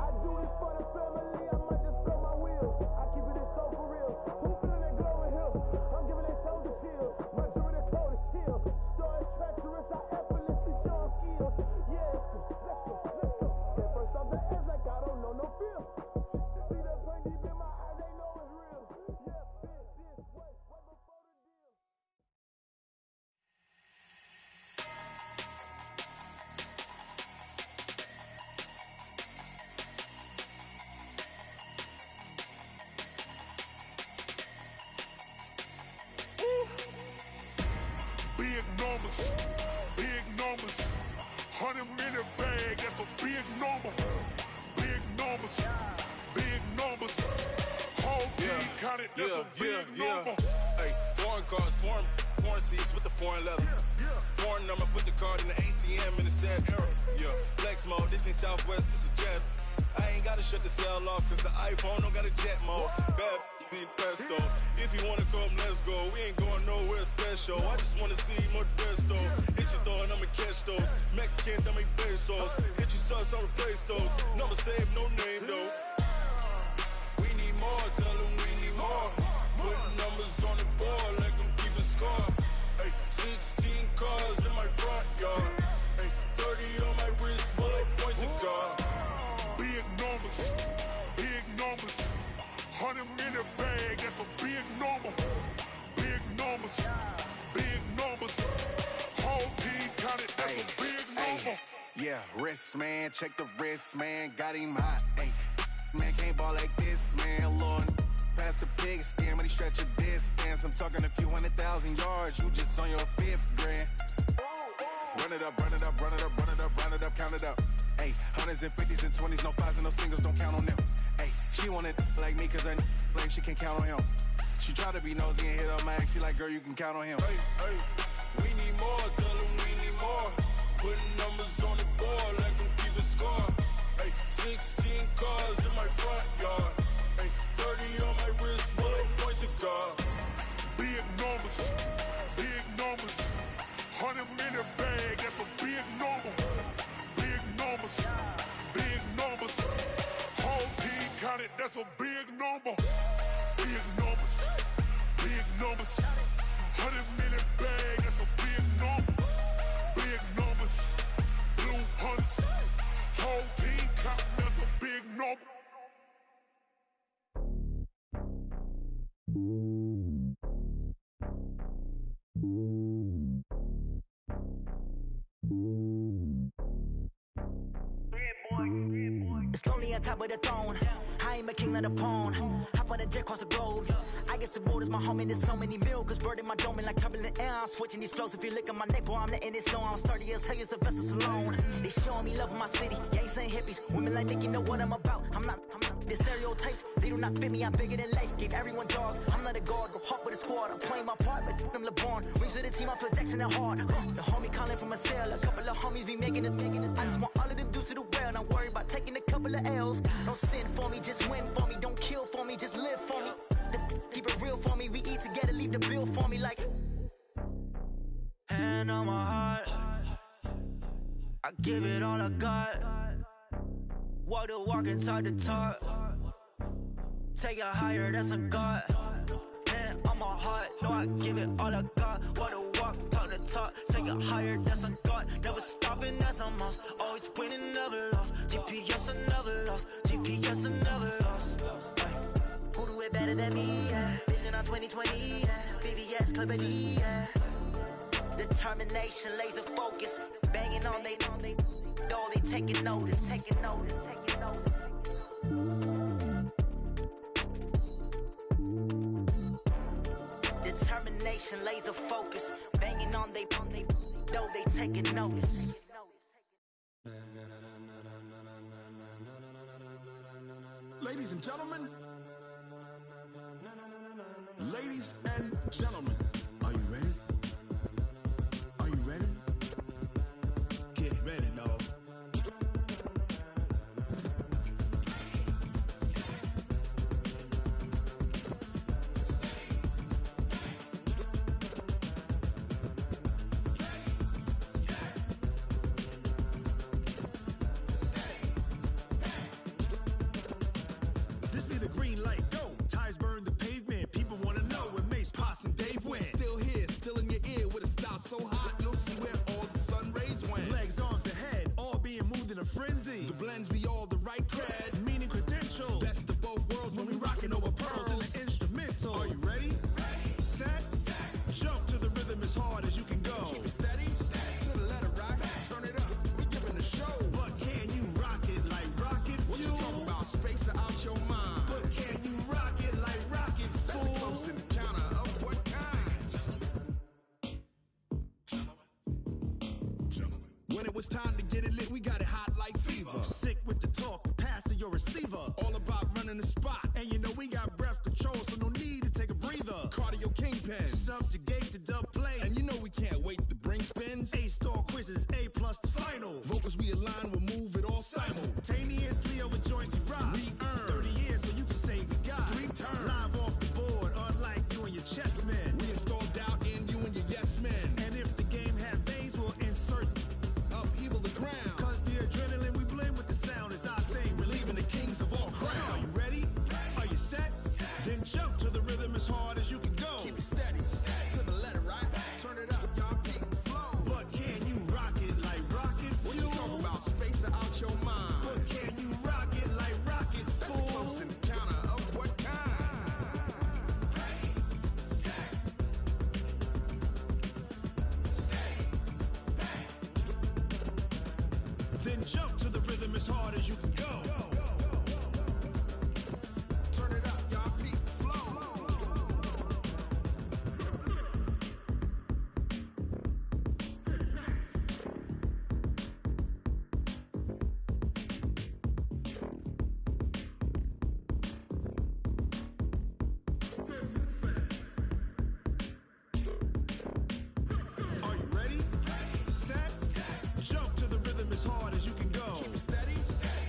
Speaker 5: I do this for the family, I might just throw my wheel. I keep it so for real. Who feeling that
Speaker 10: a big number. Big numbers. Big numbers. Whole team counted, that's a big number.
Speaker 12: Hey, foreign cars, foreign seats with the foreign leather. Foreign number, put the card in the ATM in the sad era. Yeah, flex mode, this ain't Southwest, this is Jet. I ain't gotta shut the cell off, cause the iPhone don't got a jet mode. Bad need pesto. If you wanna come, let's go. We ain't going nowhere special. I just wanna see more pesto. Hit your thought, I'ma catch those. Mexican, dummy pesos. Hit your sauce, I'll replace those. Number save, no name though. We need more, tell them we need more. Putting numbers on the board, let them keep a score. Hey, 16 cars in my front yard. Hey, 30 on my wrist, bullet point to God.
Speaker 10: Big numbers, big numbers. 100 in the bag, that's a big number. Big numbers, big numbers. Whole team counted, that's a big number.
Speaker 9: Yeah, wrist man, check the wrist man, got him hot. Ay, man can't ball like this, man. Lord, past the pig skin when he stretch a distance. I'm talking a few 100,000 yards, you just on your 5th grand. Run it up, run it up, run it up, run it up, run it up, count it up. Ay, 100s and 50s and 20s, no 5s and no singles, don't count on them. Ay, she want it like me cause her like she can count on him. She try to be nosy and hit her max, she like, girl, you can count on him.
Speaker 12: Hey, hey, we need more, tell them we need more. Putting numbers on the board, let them keep a score. Hey, 16 cars in my front yard. Hey, 30 on my wrist, bullet point to God.
Speaker 10: Big numbers, big numbers. 100 in the bag, that's a big number. Big numbers, big numbers. Whole team counted, that's a big number. Big numbers, big numbers. 100 in the bag, that's a big number. Big numbers, blue hunts. Whole team counting, that's a big number.
Speaker 13: It's lonely on top of the throne. I ain't a king of the pawn. Hop on a jet across the globe. I guess the road is my home and there's so many miracles burning my dome like turbulent air. I'm switching these flows. If you look at my neck, boy, I'm letting it slow. I'm sturdy as hell, it's a vessel alone. They showing me love in my city. Yanks ain't hippies. Women like Nick, you know what I'm about. I'm not. The stereotypes, they do not fit me. I'm bigger than life. Gave everyone jobs. I'm not a guard. Go hard with a squad. I'm playing my part, but I'm LeBron. Rings to the team, I feel Jackson and hard. The homie calling from a cell. A couple of homies be making it. I just want all of them dudes to the well. Not worried about taking a couple of L's. Don't sin for me, just win for me. Don't kill for me, just live for me. Keep it real for me. We eat together, leave the bill for me like. Hand on my heart, I give it all I got. Walk the walk and talk the talk. Take it higher, that's a God. Hand on my heart, no, I give it all I got. Walk the walk, talk the talk. Take it higher, that's a God. Never stopping, that's a must. Always winning, never lost. GPS, I never lost. GPS, I never lost. Who do it better than me? Yeah. Vision on 2020. Yeah. VVS, Clarity. Yeah. Determination, laser focus. Banging on they door, they taking notice. Taking notice. Taking notice. Determination, laser focus. Banging on they door, they taking notice.
Speaker 10: Ladies and gentlemen, ladies and gentlemen, are you ready? Are you ready? Get ready, dog. This be the green light, go. Tires burn the pavement. People want to know where Mace, Poss, and Dave went. Still here, still in your ear with a style so hot, you'll see where all the sun rays went. Legs, arms, and head, all being moved in a frenzy. The blends be all the right cred, meaning credentials. Best of both worlds when we rockin' over pearls in the instrumental. Are you ready? Set, jump to the rhythm as hard as you can go. Keep it steady, to the letter rock, turn it up. We giving a show. But can you rock it like rocket fuel? What you talking about? Space out your mind. But can you rock it like rockets, fool? That's a close encounter of what kind? Gentlemen. When it was time to get it lit, we got it hot like fever. pen. Subjugate the dub play. And you know we can't wait to bring spins. A-star quizzes, A+ the final. Vocals we align, we'll move it all simultaneously over joints we rock. We earn 30 years so you can say we got 3 turns. Live off the board, unlike you and your chess men. We install doubt in you and your yes men. And if the game had veins, we'll insert upheaval the ground. Cause the adrenaline we blend with the sound is our thing, relieving the kings of all crowns. So are you ready? Are you set? Then jump to the rhythm as hard as you can go. Keep it steady, to the letter, right? Turn it up, y'all keep the flow. But can you rock it like rocket fuel? What you talking about? Space out your mind. But can you rock it like rockets, fool? That's a close encounter of what kind? Ready, set, stay back. Then jump to the rhythm as hard as you can go. Turn it up, y'all keep the flow. Are you ready? Set, jump to the rhythm as hard as you can go. Keep it steady,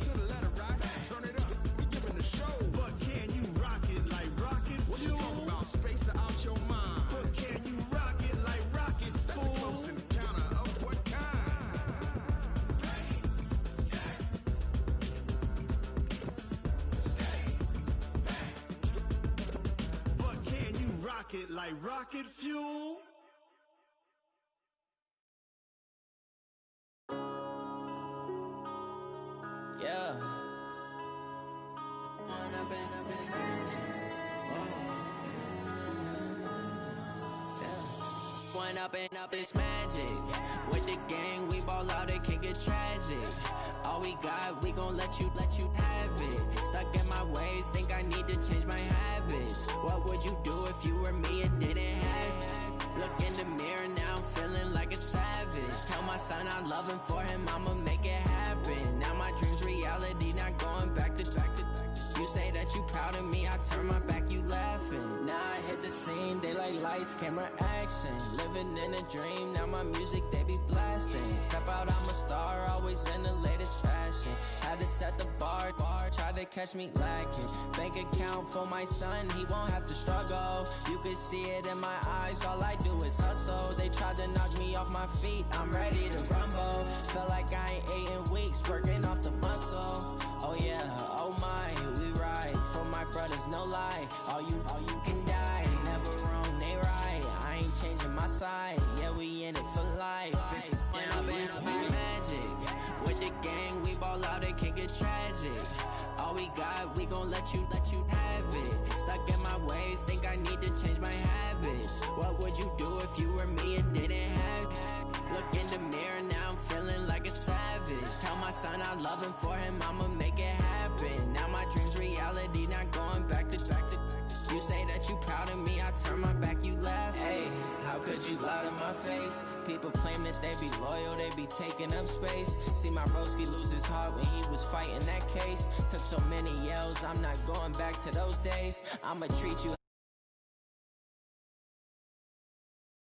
Speaker 10: to the letter, right? Turn it up, we giving the show. But can you rock it like rocket fuel? What you talking about? Space out your mind. But can you rock it like rockets, fool? That's a close encounter of what kind? Ready, set, stay back. But can you rock it like rocket fuel?
Speaker 14: Yeah. One up and up is magic. With the gang, we ball out, it can get tragic. All we got, we gon' let you have it. Stuck in my ways, think I need to change my habits. What would you do if you were me and didn't have it? Look in the mirror, now I'm feeling like a savage. Tell my son I love him, for him I'ma make it happen. Now my dream's reality, not going back to. You say that you proud of me, I turn my back, you laughing. Now I hit the scene, they like lights, camera, action. Living in a dream, now my music, they be blasting. Step out, I'm a star, always in the latest fashion. Had to set the bar, try to catch me lacking. Bank account for my son, he won't have to struggle. You can see it in my eyes, all I do is hustle. They tried to knock me off my feet, I'm ready to rumble. Feel like I ain't ate in weeks, working off the muscle. Oh yeah, oh my, we ride for my brothers, no lie. All you can die, never wrong, they right. I ain't changing my side, yeah, we in it for life. When up and up is magic. With the gang, we ball out, it can get tragic. All we got, we gon' let you have it. Stuck in my ways, think I need to change my habits. What would you do if you were me and didn't have it? Look in the mirror, now I'm feeling like a savage. Tell my son I love him, for him I'ma make it happen. Now my dream's reality, not going back to. You say that you proud of me, I turn my back, you laugh. Hey, how could you lie to my face? People claim that they be loyal, they be taking up space. See my broski lose his heart when he was fighting that case. Took so many yells, I'm not going back to those days. I'ma treat you